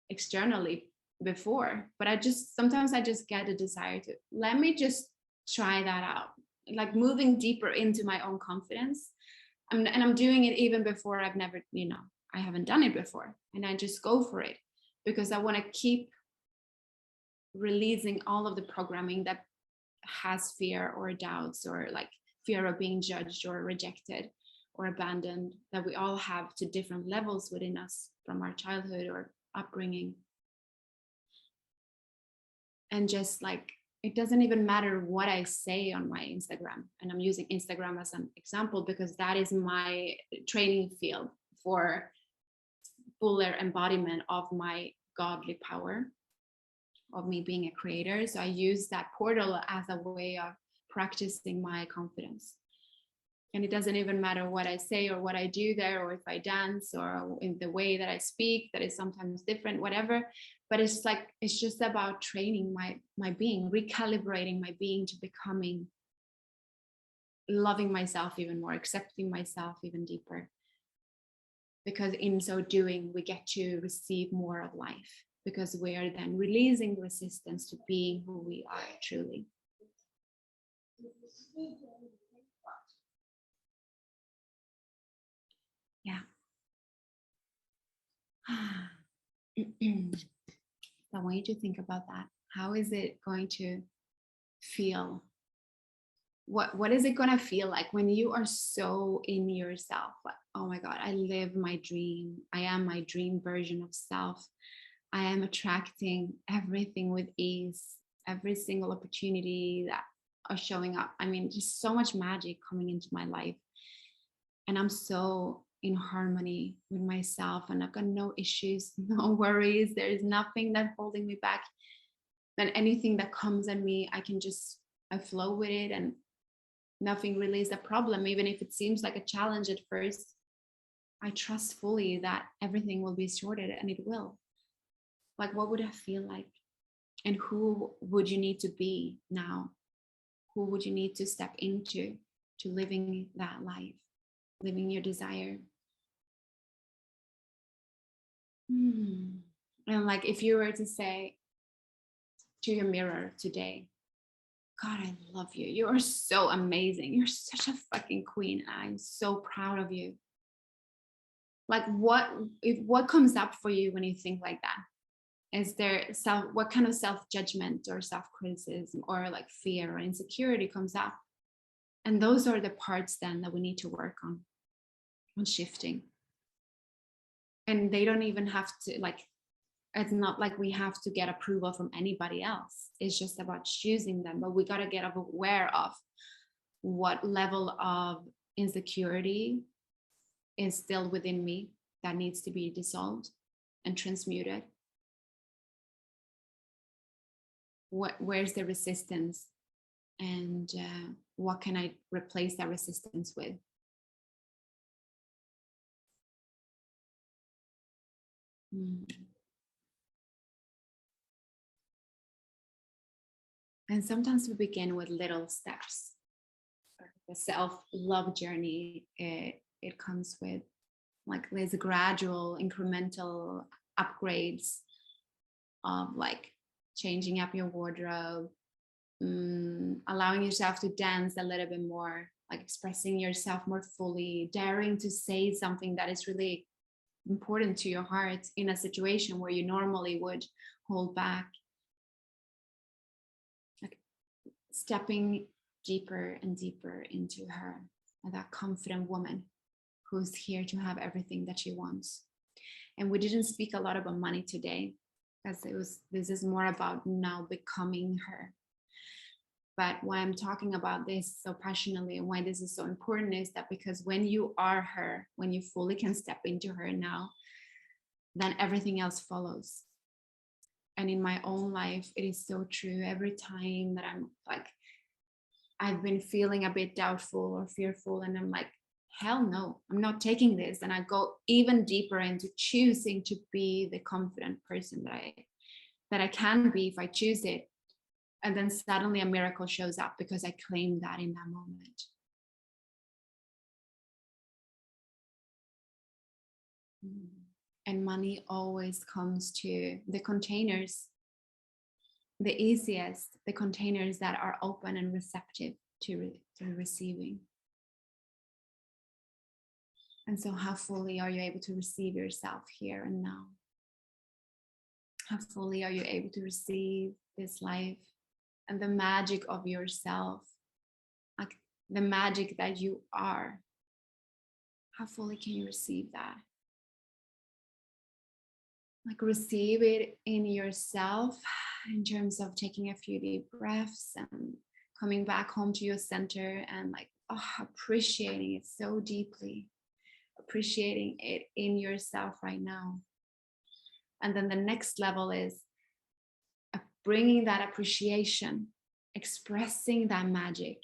[SPEAKER 1] externally before, but sometimes I just get a desire to let me just try that out, like moving deeper into my own confidence. And I'm doing it even before I've never, you know, I haven't done it before, and I just go for it because I want to keep releasing all of the programming that has fear or doubts or like fear of being judged or rejected or abandoned, that we all have to different levels within us from our childhood or upbringing. And just like, it doesn't even matter what I say on my Instagram. And I'm using Instagram as an example because that is my training field for fuller embodiment of my godly power, of me being a creator. So I use that portal as a way of practicing my confidence. And it doesn't even matter what I say or what I do there, or if I dance or in the way that I speak, that is sometimes different, whatever. But it's like, it's just about training my being, recalibrating my being to becoming, loving myself even more, accepting myself even deeper. Because in so doing, we get to receive more of life, because we are then releasing resistance to being who we are truly. Yeah. I want you to think about that. How is it going to feel? What is it going to feel like when you are so in yourself? Like, oh my God, I live my dream. I am my dream version of self. I am attracting everything with ease, every single opportunity that are showing up. I mean, just so much magic coming into my life. And I'm so in harmony with myself, and I've got no issues, no worries. There is nothing that's holding me back. Then anything that comes at me, I flow with it, and nothing really is a problem. Even if it seems like a challenge at first, I trust fully that everything will be sorted, and it will. Like, what would it feel like? And who would you need to be now? Who would you need to step into to living that life, living your desire? And like, if you were to say to your mirror today, God, I love you. You are so amazing. You're such a fucking queen. I'm so proud of you. Like, what comes up for you when you think like that? Is there what kind of self-judgment or self-criticism or like fear or insecurity comes up? And those are the parts then that we need to work on shifting. And they don't even have to, like, it's not like we have to get approval from anybody else. It's just about choosing them. But we got to get aware of what level of insecurity is still within me that needs to be dissolved and transmuted. Where's the resistance, and what can I replace that resistance with? And sometimes we begin with little steps. The self-love journey, it comes with like there's a gradual incremental upgrades of like changing up your wardrobe, allowing yourself to dance a little bit more, like expressing yourself more fully, daring to say something that is really important to your heart in a situation where you normally would hold back. Like stepping deeper and deeper into her, that confident woman who's here to have everything that she wants. And we didn't speak a lot about money today, because this is more about now becoming her. But why I'm talking about this so passionately and why this is so important is that because when you are her, when you fully can step into her now, then everything else follows. And in my own life, it is so true. Every time that I'm like, I've been feeling a bit doubtful or fearful, and I'm like, hell no, I'm not taking this. And I go even deeper into choosing to be the confident person that I can be if I choose it. And then suddenly a miracle shows up because I claim that in that moment. And money always comes to the containers, the easiest, the containers that are open and receptive to receiving. And so how fully are you able to receive yourself here and now? How fully are you able to receive this life and the magic of yourself, like the magic that you are? How fully can you receive that? Like receive it in yourself in terms of taking a few deep breaths and coming back home to your center and like appreciating it so deeply, appreciating it in yourself right now. And then the next level is bringing that appreciation, expressing that magic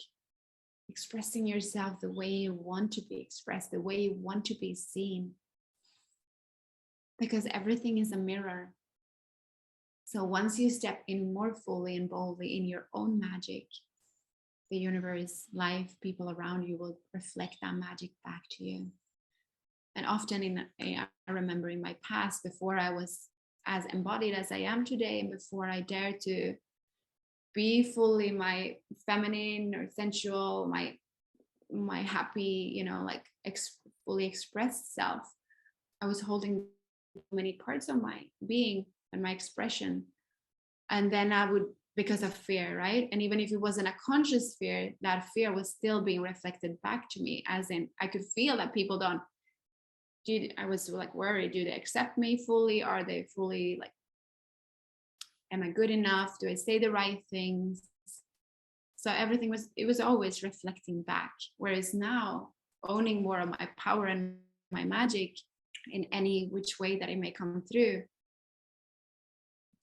[SPEAKER 1] expressing yourself the way you want to be expressed, the way you want to be seen. Because everything is a mirror. So once you step in more fully and boldly in your own magic, the universe, life, people around you will reflect that magic back to you. And often I remember in my past, before I was as embodied as I am today, and before I dared to be fully my feminine or sensual, my happy, you know, like fully expressed self, I was holding many parts of my being and my expression. And then I would, because of fear, right? And even if it wasn't a conscious fear, that fear was still being reflected back to me, as in I could feel that people don't, I was like worried, do they accept me fully? Are they fully like, am I good enough? Do I say the right things? So everything it was always reflecting back. Whereas now, owning more of my power and my magic in any which way that it may come through,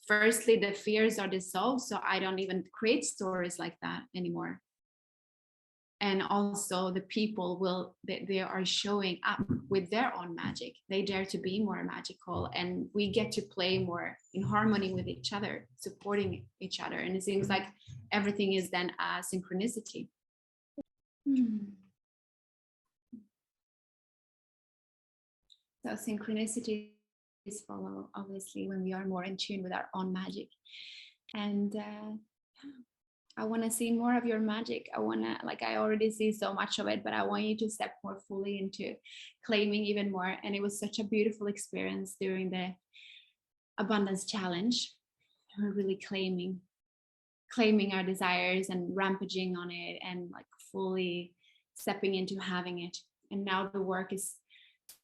[SPEAKER 1] firstly, the fears are dissolved, so I don't even create stories like that anymore. And also the people they are showing up with their own magic. They dare to be more magical, and we get to play more in harmony with each other, supporting each other. And it seems like everything is then a synchronicity. So synchronicities follow, obviously, when we are more in tune with our own magic. And I want to see more of your magic. I want to, like, I already see so much of it, but I want you to step more fully into claiming even more. And it was such a beautiful experience during the abundance challenge. We're really claiming our desires and rampaging on it, and like fully stepping into having it. And now the work is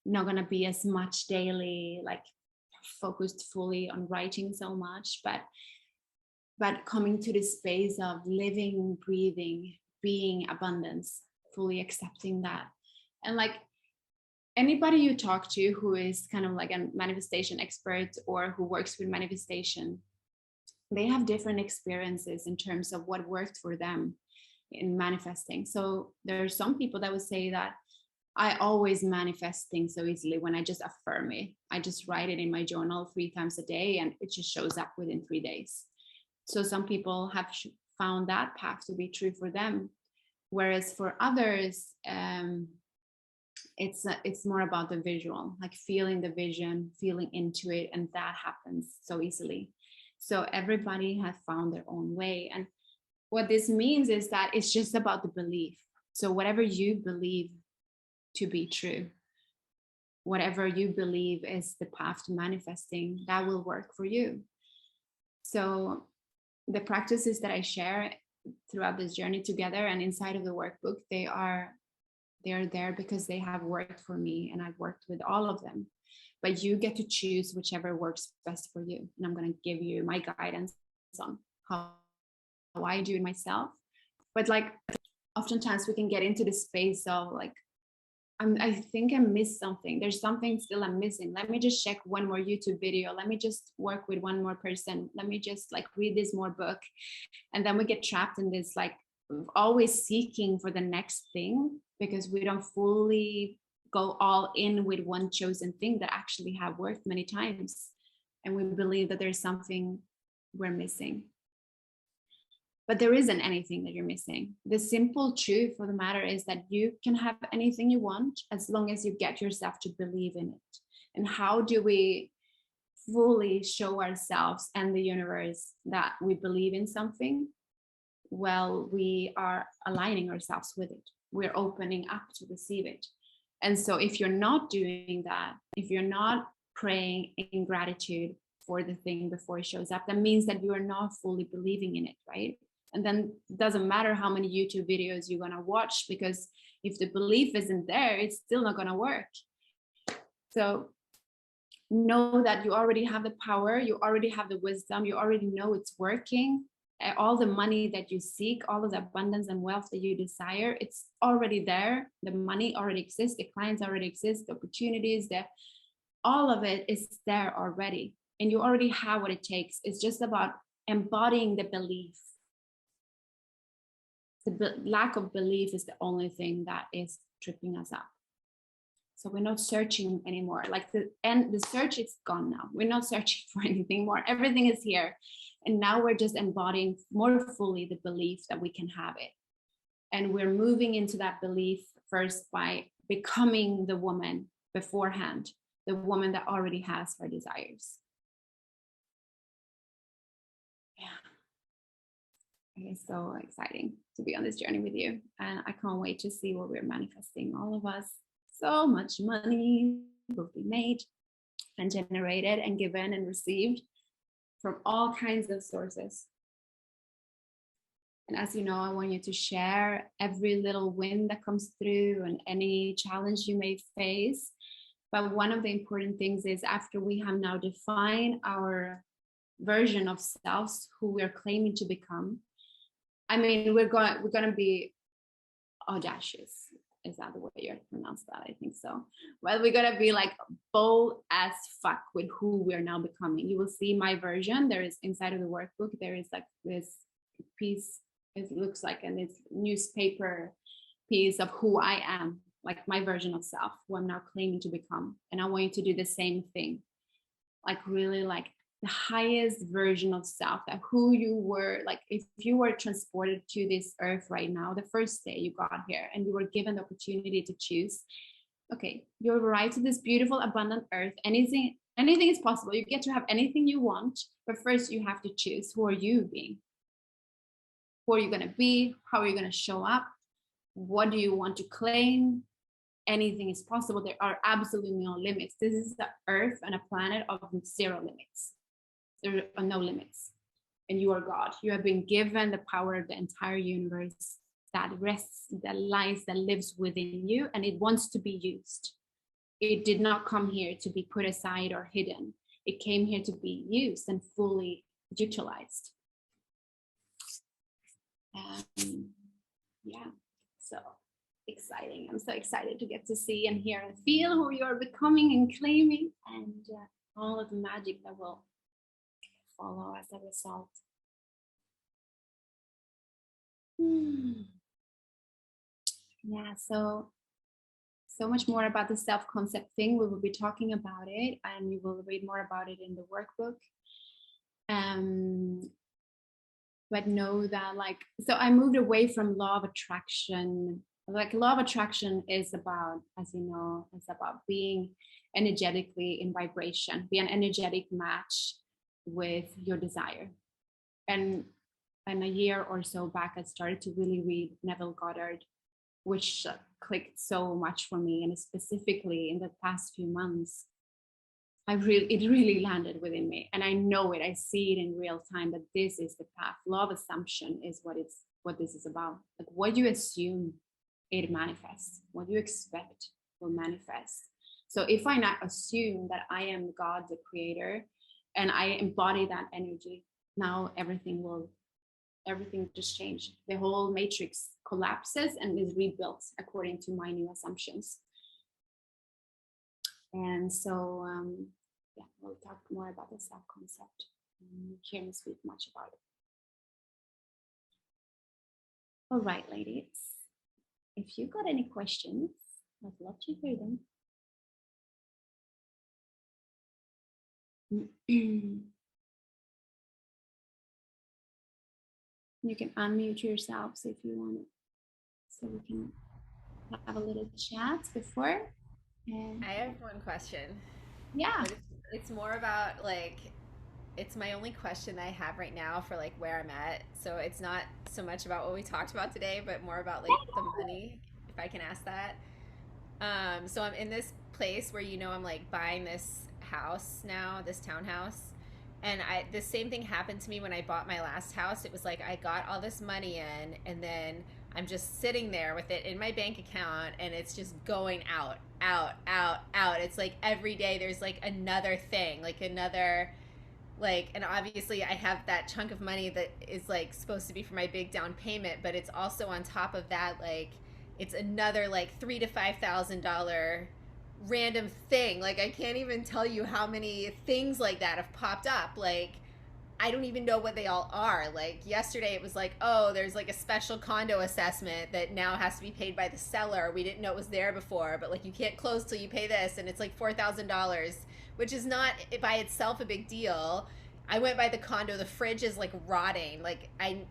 [SPEAKER 1] not going to be as much daily, like focused fully on writing so much, but coming to this space of living, breathing, being abundance, fully accepting that. And like anybody you talk to who is kind of like a manifestation expert or who works with manifestation, they have different experiences in terms of what worked for them in manifesting. So there are some people that would say that I always manifest things so easily when I just affirm it. I just write it in my journal 3 times a day and it just shows up within 3 days. So some people have found that path to be true for them. Whereas for others, it's more about the visual, like feeling the vision, feeling into it, and that happens so easily. So everybody has found their own way. And what this means is that it's just about the belief. So whatever you believe to be true, whatever you believe is the path to manifesting, that will work for you. So the practices that I share throughout this journey together and inside of the workbook, they are there because they have worked for me, and I've worked with all of them. But you get to choose whichever works best for you. And I'm going to give you my guidance on how I do it myself. But like oftentimes we can get into the space of like, I think I missed something. There's something still I'm missing. Let me just check one more YouTube video. Let me just work with one more person. Let me just like read this more book. And then we get trapped in this like always seeking for the next thing, because we don't fully go all in with one chosen thing that actually have worked many times. And we believe that there's something we're missing. But there isn't anything that you're missing. The simple truth of the matter is that you can have anything you want as long as you get yourself to believe in it. And how do we fully show ourselves and the universe that we believe in something? Well, we are aligning ourselves with it. We're opening up to receive it. And so if you're not doing that, if you're not praying in gratitude for the thing before it shows up, that means that you are not fully believing in it, right? And then it doesn't matter how many YouTube videos you're going to watch, because if the belief isn't there, it's still not going to work. So know that you already have the power, you already have the wisdom, you already know it's working. All the money that you seek, all of the abundance and wealth that you desire, it's already there. The money already exists, the clients already exist, the opportunities, all of it is there already. And you already have what it takes. It's just about embodying the belief. lack of belief is the only thing that is tripping us up. So we're not searching anymore. Like the search is gone now. We're not searching for anything more. Everything is here. And now we're just embodying more fully the belief that we can have it. And we're moving into that belief first by becoming the woman beforehand, the woman that already has her desires. Yeah. It is so exciting to be on this journey with you. And I can't wait to see what we're manifesting, all of us. So much money will be made and generated and given and received from all kinds of sources. And as you know, I want you to share every little win that comes through and any challenge you may face. But one of the important things is, after we have now defined our version of selves, who we're claiming to become, I mean, we're going to be audacious. Is that the way you pronounce that? I think so. Well, we're gonna be like bold as fuck with who we're now becoming. You will see my version. There is inside of the workbook, there is like this piece, it looks like, and it's newspaper piece of who I am, like my version of self, who I'm now claiming to become. And I want you to do the same thing. Like really like the highest version of self, that who you were, like if you were transported to this earth right now, the first day you got here and you were given the opportunity to choose, okay, you arrived to this beautiful, abundant earth. Anything is possible. You get to have anything you want, but first you have to choose, who are you being? Who are you going to be? How are you going to show up? What do you want to claim? Anything is possible. There are absolutely no limits. This is the earth and a planet of zero limits. There are no limits. And you are God. You have been given the power of the entire universe that rests, that lies, that lives within you, and it wants to be used. It did not come here to be put aside or hidden. It came here to be used and fully utilized. Yeah, so exciting. I'm so excited to get to see and hear and feel who you're becoming and claiming, and all of the magic that will follow as a result. Yeah, so much more about the self-concept thing. We will be talking about it, and you will read more about it in the workbook. But know that, like, so I moved away from law of attraction. Like, law of attraction is about, as you know, it's about being energetically in vibration, be an energetic match with your desire. And a year or so back, I started to really read Neville Goddard, which clicked so much for me. And specifically in the past few months, it really landed within me. And I know it, I see it in real time, that this is the path. Law of assumption is what this is about. Like, what you assume, it manifests. What you expect will manifest. So if I not assume that I am God, the creator, and I embody that energy, now everything just changed. The whole matrix collapses and is rebuilt according to my new assumptions. And so, yeah, we'll talk more about the self-concept. You hear me speak much about it. All right, ladies. If you got any questions, I'd love to hear them. You can unmute yourselves if you want it, so we can have a little chat before.
[SPEAKER 5] I have one question.
[SPEAKER 1] Yeah.
[SPEAKER 5] It's more about, like, it's my only question I have right now for, like, where I'm at. So it's not so much about what we talked about today, but more about, like, the money, if I can ask that. So I'm in this place where, you know, I'm like buying this house now, this townhouse. And the same thing happened to me when I bought my last house. It was like I got all this money in, and then I'm just sitting there with it in my bank account, and it's just going out, out, out, out. It's like every day there's like another thing, like another, like, and obviously I have that chunk of money that is like supposed to be for my big down payment, but it's also on top of that, like, it's another like $3,000 to $5,000 random thing. Like, I can't even tell you how many things like that have popped up. Like, I don't even know what they all are. Like yesterday it was like, oh, there's like a special condo assessment that now has to be paid by the seller. We didn't know it was there before, but like you can't close till you pay this, and it's like $4,000, which is not by itself a big deal. I went by the condo, the fridge is like rotting. Like I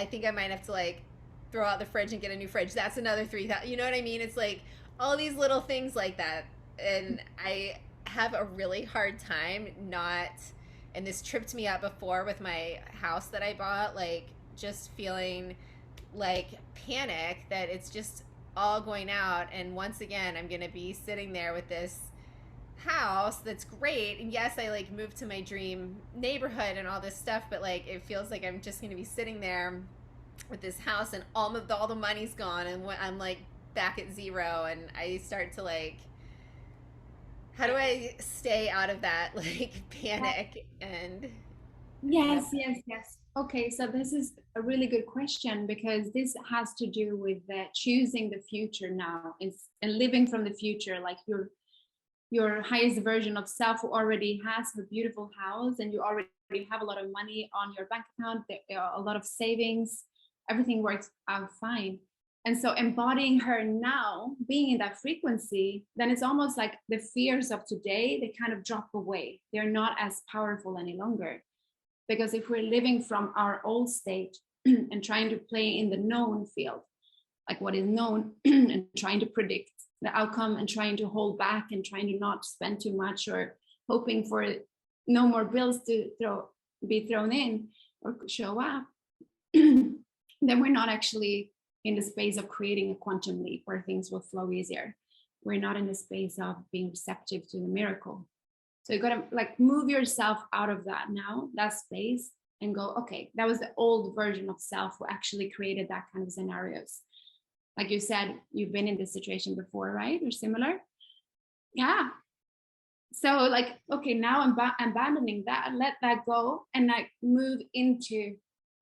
[SPEAKER 5] think I might have to like throw out the fridge and get a new fridge. That's another 3,000. You know what I mean? It's like all these little things like that. And I have a really hard time not, and this tripped me up before with my house that I bought, like just feeling like panic that it's just all going out. And once again, I'm going to be sitting there with this house that's great. And yes, I like moved to my dream neighborhood and all this stuff, but like it feels like I'm just going to be sitting there with this house and all the money's gone, and I'm like back at zero, and I start to like, how do I stay out of that like panic? And
[SPEAKER 1] Yes, yes, yes. Okay, so this is a really good question, because this has to do with choosing the future now and living from the future. Like your highest version of self who already has a beautiful house, and you already have a lot of money on your bank account, there are a lot of savings, everything works out fine. And so embodying her now, being in that frequency, then it's almost like the fears of today, they kind of drop away. They're not as powerful any longer. Because if we're living from our old state and trying to play in the known field, like what is known, and trying to predict the outcome and trying to hold back and trying to not spend too much, or hoping for no more bills to be thrown in or show up, then we're not actually in the space of creating a quantum leap where things will flow easier. We're not in the space of being receptive to the miracle. So you gotta like move yourself out of that now, that space, and go, okay, that was the old version of self who actually created that kind of scenarios. Like you said, you've been in this situation before, right? Or similar? Yeah. So like, okay, now I'm abandoning that, let that go, and like move into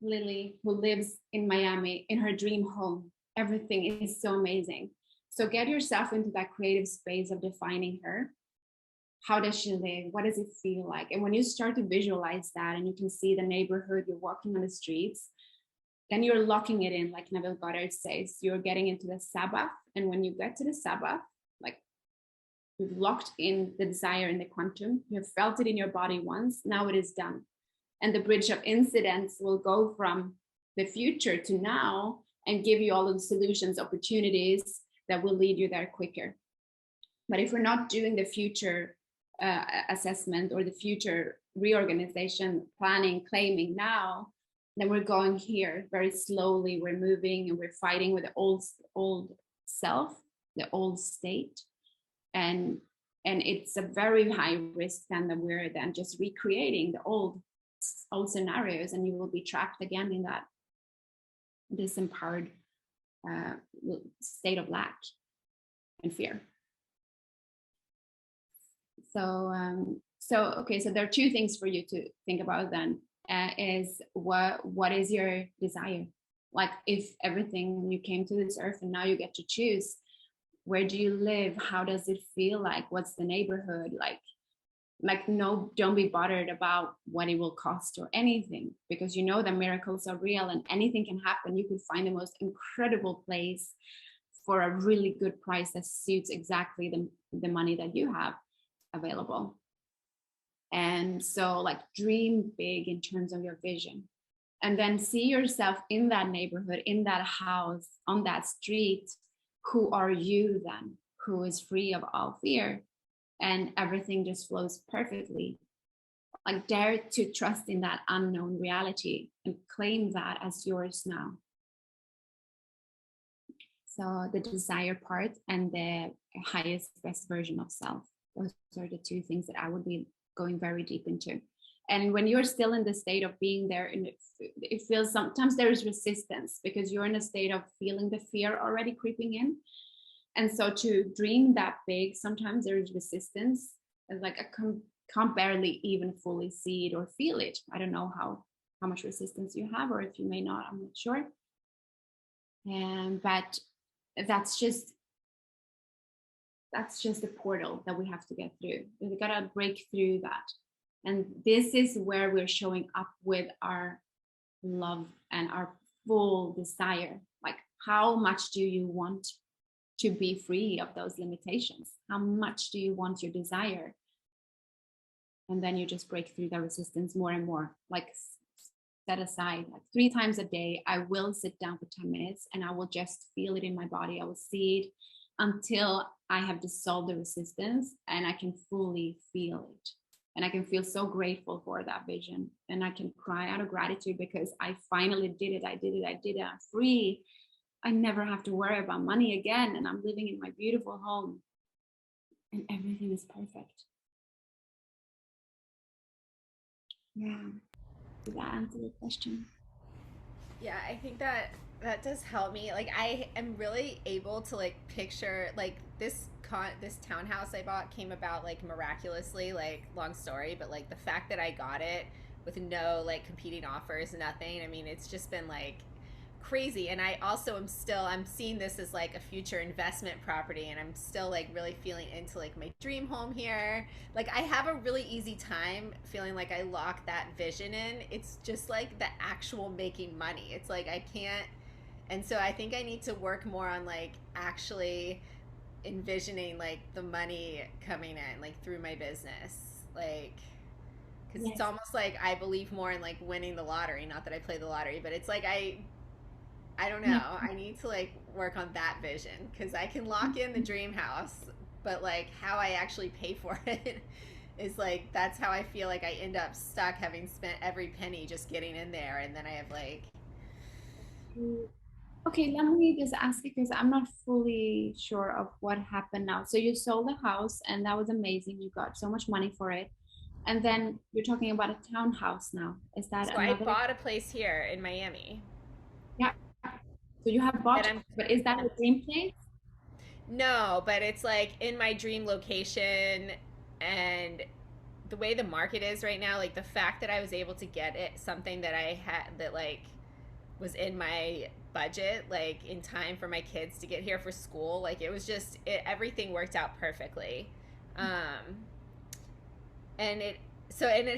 [SPEAKER 1] Lily, who lives in Miami in her dream home. Everything is so amazing. So get yourself into that creative space of defining her. How does she live? What does it feel like? And when you start to visualize that, and you can see the neighborhood, you're walking on the streets, then you're locking it in, like Neville Goddard says, you're getting into the Sabbath. And when you get to the Sabbath, like you've locked in the desire in the quantum, you've felt it in your body once, now it is done. And the bridge of incidents will go from the future to now and give you all of the solutions, opportunities that will lead you there quicker. But if we're not doing the future assessment or the future reorganization, planning, claiming now, then we're going here very slowly. We're moving and we're fighting with the old self, the old state. And it's a very high risk then that we're then just recreating the old scenarios, and you will be trapped again in that disempowered state of lack and fear. So okay, so there are two things for you to think about then. Is what is your desire? Like, if everything, you came to this earth and now you get to choose, where do you live? How does it feel like? What's the neighborhood like? No, don't be bothered about what it will cost or anything, because you know that miracles are real and anything can happen. You could find the most incredible place for a really good price that suits exactly the money that you have available. And so like dream big in terms of your vision, and then see yourself in that neighborhood, in that house, on that street. Who are you then? Who is free of all fear? And everything just flows perfectly. Like, dare to trust in that unknown reality and claim that as yours now. So the desire part and the highest, best version of self. Those are the two things that I would be going very deep into. And when you're still in the state of being there, and it feels sometimes there is resistance because you're in a state of feeling the fear already creeping in. And so to dream that big, sometimes there is resistance. It's like I can't barely even fully see it or feel it. I don't know how much resistance you have, or if you may not, I'm not sure. But that's just a portal that we have to get through. We gotta break through that. And this is where we're showing up with our love and our full desire. Like, how much do you want to be free of those limitations? How much do you want your desire? And then you just break through the resistance more and more. Like, set aside like 3 times a day, I will sit down for 10 minutes and I will just feel it in my body. I will see it until I have dissolved the resistance and I can fully feel it. And I can feel so grateful for that vision. And I can cry out of gratitude because I finally did it. I did it. I did it. I'm free. I never have to worry about money again. And I'm living in my beautiful home. And everything is perfect. Yeah. Did that answer the question?
[SPEAKER 5] Yeah, I think that that does help me. Like I am really able to like picture like this townhouse I bought came about like miraculously, like long story, but like the fact that I got it with no like competing offers, nothing. I mean, it's just been like crazy. And I also am still I'm seeing this as like a future investment property, and I'm still like really feeling into like my dream home here. Like I have a really easy time feeling like I lock that vision in. It's just like the actual making money. It's like I can't. And so I think I need to work more on like actually envisioning like the money coming in like through my business. Like because it's
[SPEAKER 1] Yes.
[SPEAKER 5] almost like I believe more in like winning the lottery. Not that I play the lottery, but it's like I don't
[SPEAKER 1] Yeah.
[SPEAKER 5] know. I need to like work on that vision because I can lock in the dream house, but like how I actually pay for it is like that's how I feel like I end up stuck having spent every penny just getting in there, and then I have like
[SPEAKER 1] Okay, let me just ask you because I'm not fully sure of what happened now. So you sold the house and that was amazing. You got so much money for it. And then you're talking about a townhouse now. Is that
[SPEAKER 5] so I
[SPEAKER 1] another?
[SPEAKER 5] bought a place here in Miami
[SPEAKER 1] Yeah. So you have
[SPEAKER 5] that
[SPEAKER 1] bought,
[SPEAKER 5] I'm
[SPEAKER 1] but is that
[SPEAKER 5] I'm
[SPEAKER 1] the same place?
[SPEAKER 5] no, but it's like in my dream location, and the way the market is right now, like the fact that I was able to get it something that I had that like was in my budget, like in time for my kids to get here for school, like it was just everything worked out perfectly. And it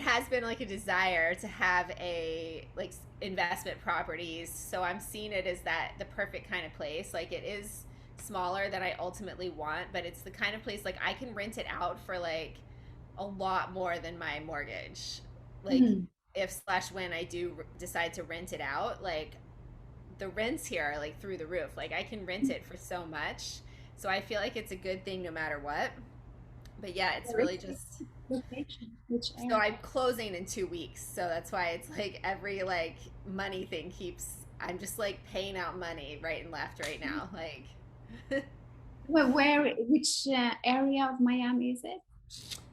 [SPEAKER 5] has been like a desire to have a like investment properties, so I'm seeing it as that the perfect kind of place. Like it is smaller than I ultimately want, but it's the kind of place like I can rent it out for like a lot more than my mortgage. Like
[SPEAKER 1] Mhm.
[SPEAKER 5] if slash when I do decide to rent it out, like the rents here are like through the roof. Like I can rent it for so much. So I feel like it's a good thing no matter what. But yeah, it's
[SPEAKER 1] Where is
[SPEAKER 5] really
[SPEAKER 1] the
[SPEAKER 5] just
[SPEAKER 1] location? Which
[SPEAKER 5] so
[SPEAKER 1] area?
[SPEAKER 5] I'm closing in 2 weeks. So that's why it's like every like money thing keeps I'm just like paying out money right and left right now. Like
[SPEAKER 1] Which area of Miami is it?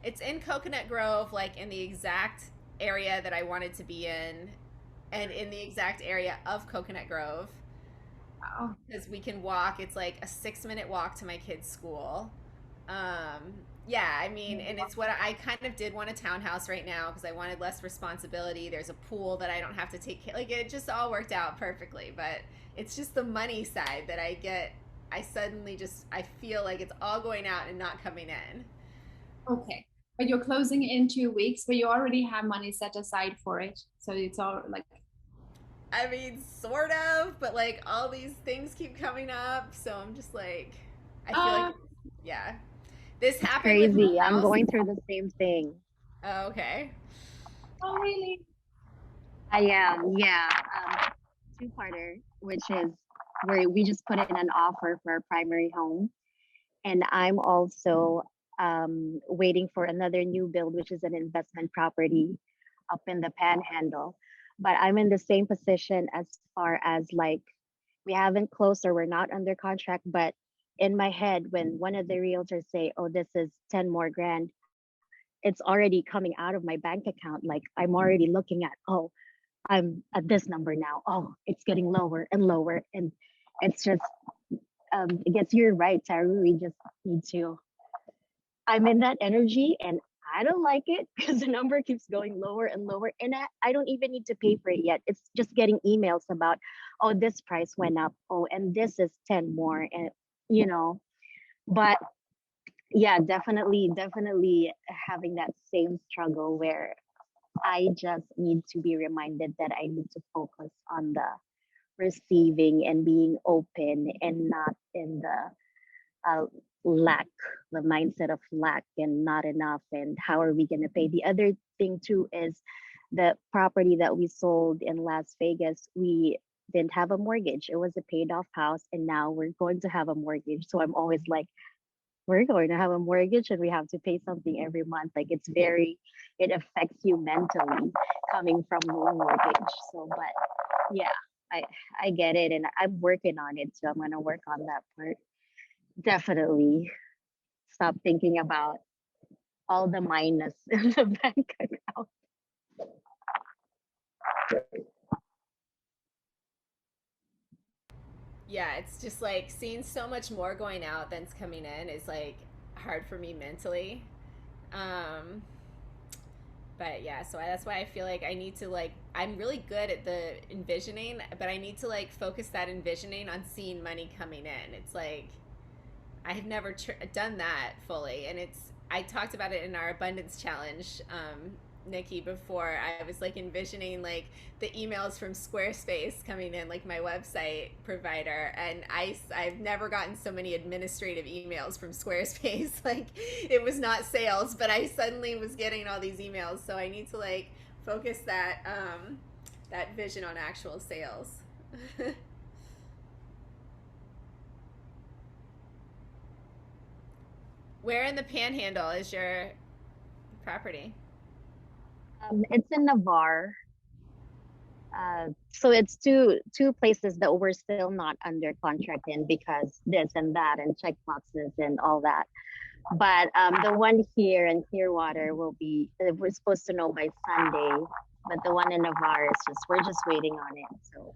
[SPEAKER 5] it's in Coconut Grove, like in the exact area that I wanted to be in, and in the exact area of Coconut Grove
[SPEAKER 1] Wow.
[SPEAKER 5] because we can walk. It's like a 6 minute walk to my kids' school. Yeah, I mean, and it's what I kind of did want a townhouse right now because I wanted less responsibility. There's a pool that I don't have to take care. Like it just all worked out perfectly, but it's just the money side that I get. I suddenly just I feel like it's all going out and not coming in.
[SPEAKER 1] Okay. But you're closing in 2 weeks, but you already have money set aside for it. So it's all like,
[SPEAKER 5] I mean, sort of, but like all these things keep coming up, so I'm just like, I feel like,
[SPEAKER 1] uh,
[SPEAKER 5] yeah, this
[SPEAKER 2] It's
[SPEAKER 5] happened with my
[SPEAKER 2] crazy. I'm
[SPEAKER 5] house.
[SPEAKER 2] going through the same thing.
[SPEAKER 5] Oh, okay.
[SPEAKER 1] oh, really?
[SPEAKER 2] I am, yeah. Two-parter, which is where we just put in an offer for our primary home. And I'm also waiting for another new build, which is an investment property up in the Panhandle. But I'm in the same position as far as like we haven't closed or we're not under contract. But in my head, when one of the realtors say, "Oh, this is 10 more grand," it's already coming out of my bank account. Like I'm already looking at, oh, I'm at this number now. Oh, it's getting lower and lower. And it's just, I guess you're right, Tara. We just need to, I'm in that energy and I don't like it because the number keeps going lower and lower. And I don't even need to pay for it yet. It's just getting emails about, oh, this price went up. Oh, and this is 10 more. And, you know, but yeah, definitely having that same struggle where I just need to be reminded that I need to focus on the receiving and being open and not in the uh, lack, the mindset of lack and not enough. And how are we going to pay? The other thing, too, is the property that we sold in Las Vegas. We didn't have a mortgage, it was a paid off house. And now we're going to have a mortgage. So I'm always like, we're going to have a mortgage and we have to pay something every month. Like it's very, it affects you mentally coming from no mortgage. So, but yeah, I I get it and I'm working on it. So I'm gonna work on that part. Definitely stop thinking about all the minus in the bank account.
[SPEAKER 5] Yeah, it's just like seeing so much more going out than's coming in is like hard for me mentally. Um, but yeah, so that's why I feel like I need to like I'm really good at the envisioning, but I need to like focus that envisioning on seeing money coming in. It's like I have never done that fully, and it's I talked about it in our abundance challenge, Nikki. Before I was like envisioning like the emails from Squarespace coming in, like my website provider, and I've never gotten so many administrative emails from Squarespace. Like it was not sales, but I suddenly was getting all these emails. So I need to like focus that vision on actual sales. Where in the Panhandle is your property?
[SPEAKER 2] It's in Navarre. So it's two places that we're still not under contract in because this and that and check boxes and all that. But the one here in Clearwater will be we're supposed to know by Sunday, but the one in Navarre is just we're just waiting on it. So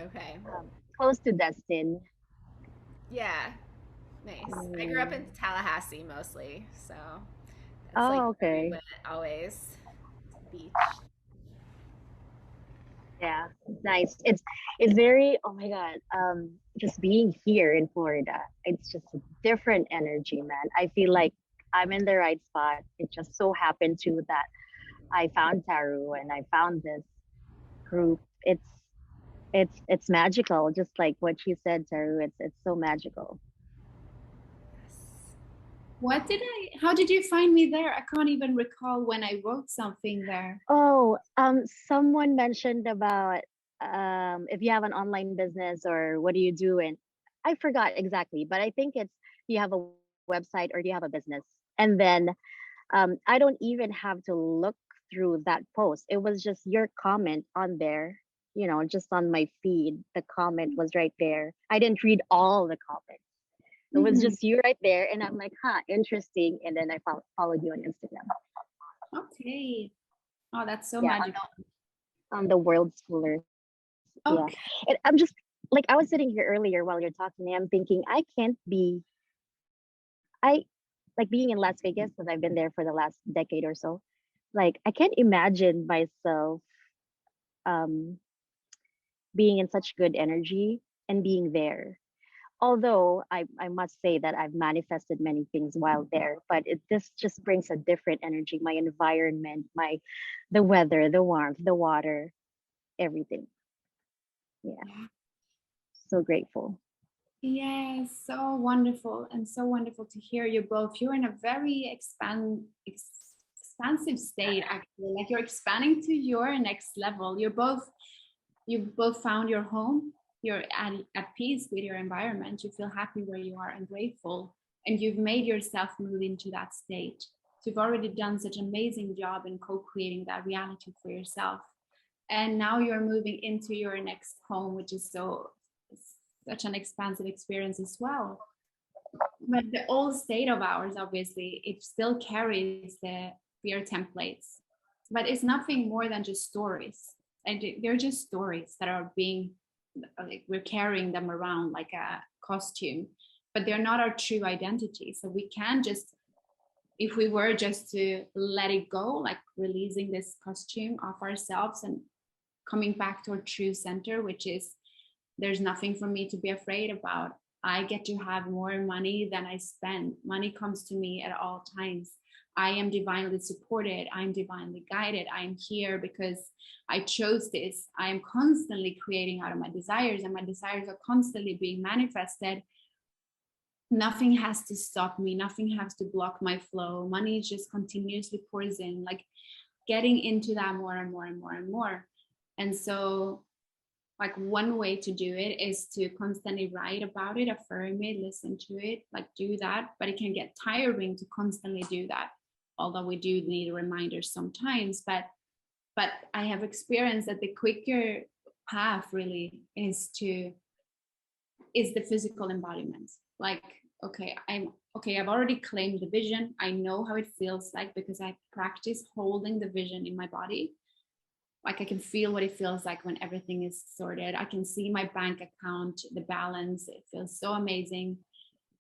[SPEAKER 5] Okay.
[SPEAKER 2] close to Destin.
[SPEAKER 5] Yeah. Nice. I grew up in
[SPEAKER 2] Mm.
[SPEAKER 5] Tallahassee mostly, so that's like
[SPEAKER 2] Oh,
[SPEAKER 5] where we
[SPEAKER 2] okay.
[SPEAKER 5] went always to the beach.
[SPEAKER 2] Yeah, nice. It's very, oh my God, just being here in Florida, it's just a different energy, man. I feel like I'm in the right spot. It just so happened to that I found Taru and I found this group. It's magical, just like what you said, Taru. It's so magical.
[SPEAKER 5] Yes.
[SPEAKER 1] How did you find me there? I can't even recall when I wrote something there.
[SPEAKER 2] Oh, someone mentioned about if you have an online business or what do you do? And I forgot exactly, but I think it's you have a website or do you have a business? And then I don't even have to look through that post. It was just your comment on there, just on my feed. The comment was right there. I didn't read all the comments. It was
[SPEAKER 1] Mhm.
[SPEAKER 2] just you right there. And I'm like, huh, interesting. And then I followed you on Instagram.
[SPEAKER 1] Okay. Oh, that's so
[SPEAKER 2] Yeah,
[SPEAKER 1] magical.
[SPEAKER 2] on the world schoolers. Yeah.
[SPEAKER 1] Okay.
[SPEAKER 2] And I'm just like I was sitting here earlier while you're talking, and I'm thinking I like being in Las Vegas because I've been there for the last decade or so. Like I can't imagine myself um being in such good energy and being there. Although I must say that I've manifested many things while there, but this just brings a different energy. My environment, the weather, the warmth, the water, everything. Yeah,
[SPEAKER 1] Yeah.
[SPEAKER 2] so grateful.
[SPEAKER 1] Yes, so wonderful and so wonderful to hear you both. You're in a very expansive state, actually. Like you're expanding to your next level. You both found your home. You're at peace with your environment. You feel happy where you are and grateful. And you've made yourself move into that state. So you've already done such an amazing job in co-creating that reality for yourself. And now you're moving into your next home, which is such an expansive experience as well. But the old state of ours, obviously, it still carries the fear templates, but it's nothing more than just stories. And they're just stories that are being, like, we're carrying them around like a costume, but they're not our true identity. So we can just, if we were just to let it go, like releasing this costume of ourselves and coming back to our true center, which is there's nothing for me to be afraid about. I get to have more money than I spend. Money comes to me at all times. I am divinely supported. I'm divinely guided. I'm here because I chose this. I am constantly creating out of my desires, and my desires are constantly being manifested. Nothing has to stop me. Nothing has to block my flow. Money just continuously pours in, like getting into that more and more and more and more. And so, like, one way to do it is to constantly write about it, affirm it, listen to it, like do that. But it can get tiring to constantly do that, although we do need reminders sometimes. But I have experienced that the quicker path really is the physical embodiment. Like, okay, I've already claimed the vision. I know how it feels like because I practice holding the vision in my body. Like, I can feel what it feels like when everything is sorted. I can see my bank account, the balance. It feels so amazing.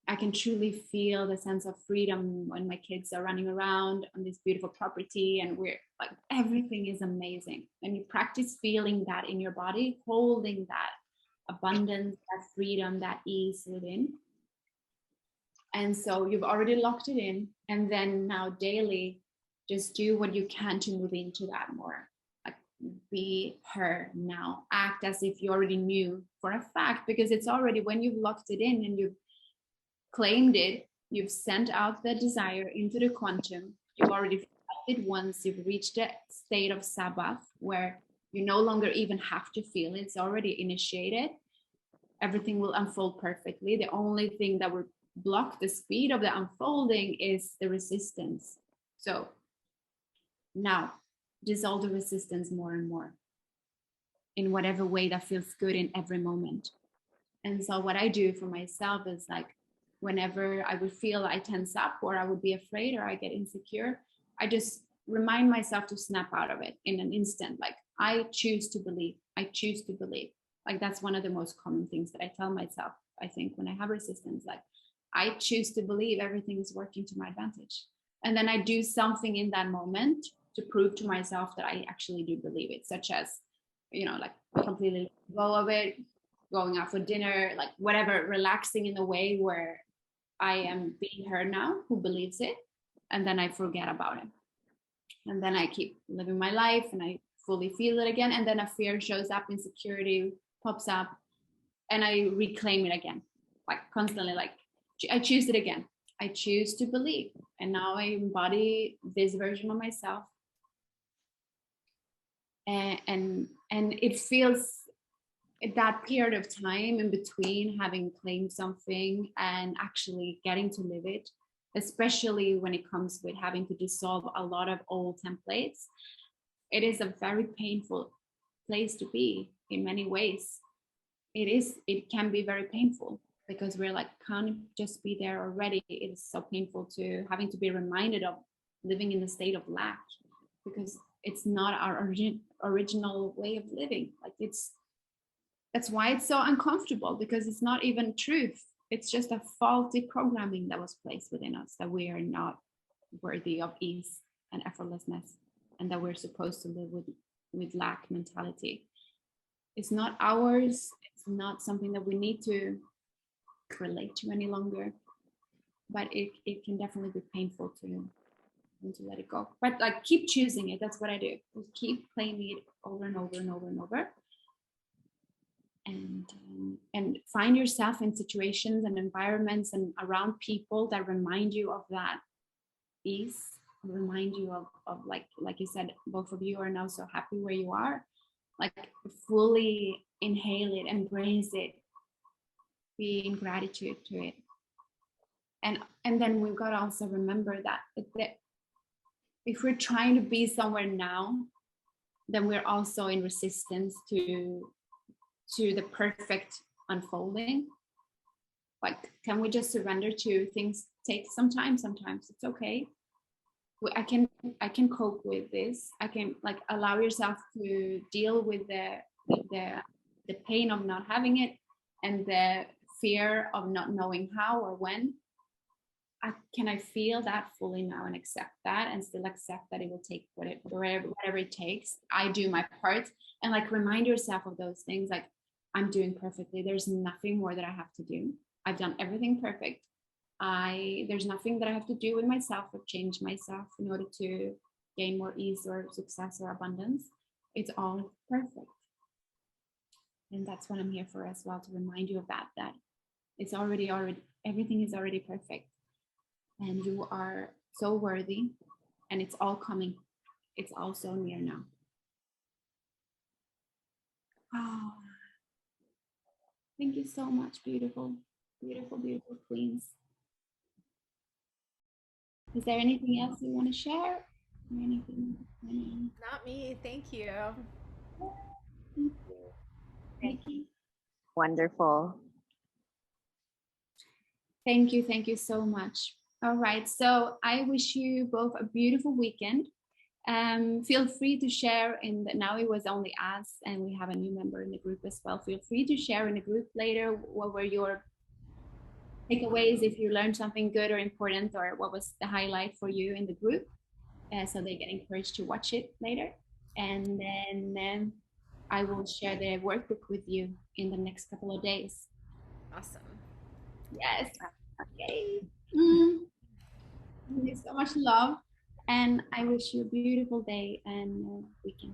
[SPEAKER 1] I can truly feel the sense of freedom when my kids are running around on this beautiful property, and we're like, everything is amazing. And you practice feeling that in your body, holding that abundance, that freedom, that ease within. And so you've already locked it in. And then now daily, just do what you can to move into that more. Like, be her now. Act as if you already knew for a fact, because it's already, when you've locked it in and you've claimed it, you've sent out the desire into the quantum. You've already felt it once. You've reached a state of Sabbath where you no longer even have to feel it. It's already initiated. Everything will unfold perfectly. The only thing that will block the speed of the unfolding is the resistance. So now dissolve the resistance more and more in whatever way that feels good in every moment. And so what I do for myself is, like, whenever I would feel I tense up or I would be afraid or I get insecure, I just remind myself to snap out of it in an instant. Like, I choose to believe. I choose to believe. Like, that's one of the most common things that I tell myself, I think, when I have resistance. Like, I choose to believe everything is working to my advantage. And then I do something in that moment to prove to myself that I actually do believe it, such as, like, completely let go of it, going out for dinner, like whatever, relaxing in a way where I am being her now who believes it. And then I forget about it. And then I keep living my life and I fully feel it again. And then a fear shows up, insecurity pops up, and I reclaim it again, like constantly, like I choose it again. I choose to believe. And now I embody this version of myself. And it feels, that period of time in between having claimed something and actually getting to live it, especially when it comes with having to dissolve a lot of old templates, it is a very painful place to be in many ways. It can be very painful because we're like, can't just be there already. It is so painful to having to be reminded of living in a state of lack, because it's not our original way of living. Like, that's why it's so uncomfortable, because it's not even truth. It's just a faulty programming that was placed within us, that we are not worthy of ease and effortlessness, and that we're supposed to live with lack mentality. It's not ours. It's not something that we need to relate to any longer. But it can definitely be painful to let it go. But like, keep choosing it. That's what I do. Just keep claiming it over and over and over and over. And find yourself in situations and environments and around people that remind you of that ease, remind you of like you said, both of you are now so happy where you are. Like, fully inhale it, embrace it, be in gratitude to it. And then we've got to also remember that if we're trying to be somewhere now, then we're also in resistance to the perfect unfolding. Like, can we just surrender to things take some time? Sometimes it's okay. I can cope with this. I can, like, allow yourself to deal with the pain of not having it and the fear of not knowing how or when. Can I feel that fully now and accept that, and still accept that it will take whatever it takes. I do my part, and like, remind yourself of those things. Like, I'm doing perfectly. There's nothing more that I have to do. I've done everything perfect. There's nothing that I have to do with myself or change myself in order to gain more ease or success or abundance. It's all perfect. And that's what I'm here for as well, to remind you of that it's already everything is already perfect. And you are so worthy, and it's all coming. It's all so near now. Oh, thank you so much, beautiful, beautiful, beautiful queens. Is there anything else you want to share? Or anything?
[SPEAKER 5] Not me. Thank you.
[SPEAKER 1] Thank you. Nikki?
[SPEAKER 2] Wonderful.
[SPEAKER 1] Thank you so much. All right, so I wish you both a beautiful weekend. Feel free to share now it was only us, and we have a new member in the group as well. Feel free to share in the group later what were your takeaways, if you learned something good or important, or what was the highlight for you in the group, so they get encouraged to watch it later. And then I will share the workbook with you in the next couple of days.
[SPEAKER 5] Awesome.
[SPEAKER 1] Yes. Okay. Thank you so much, love, and I wish you a beautiful day and weekend.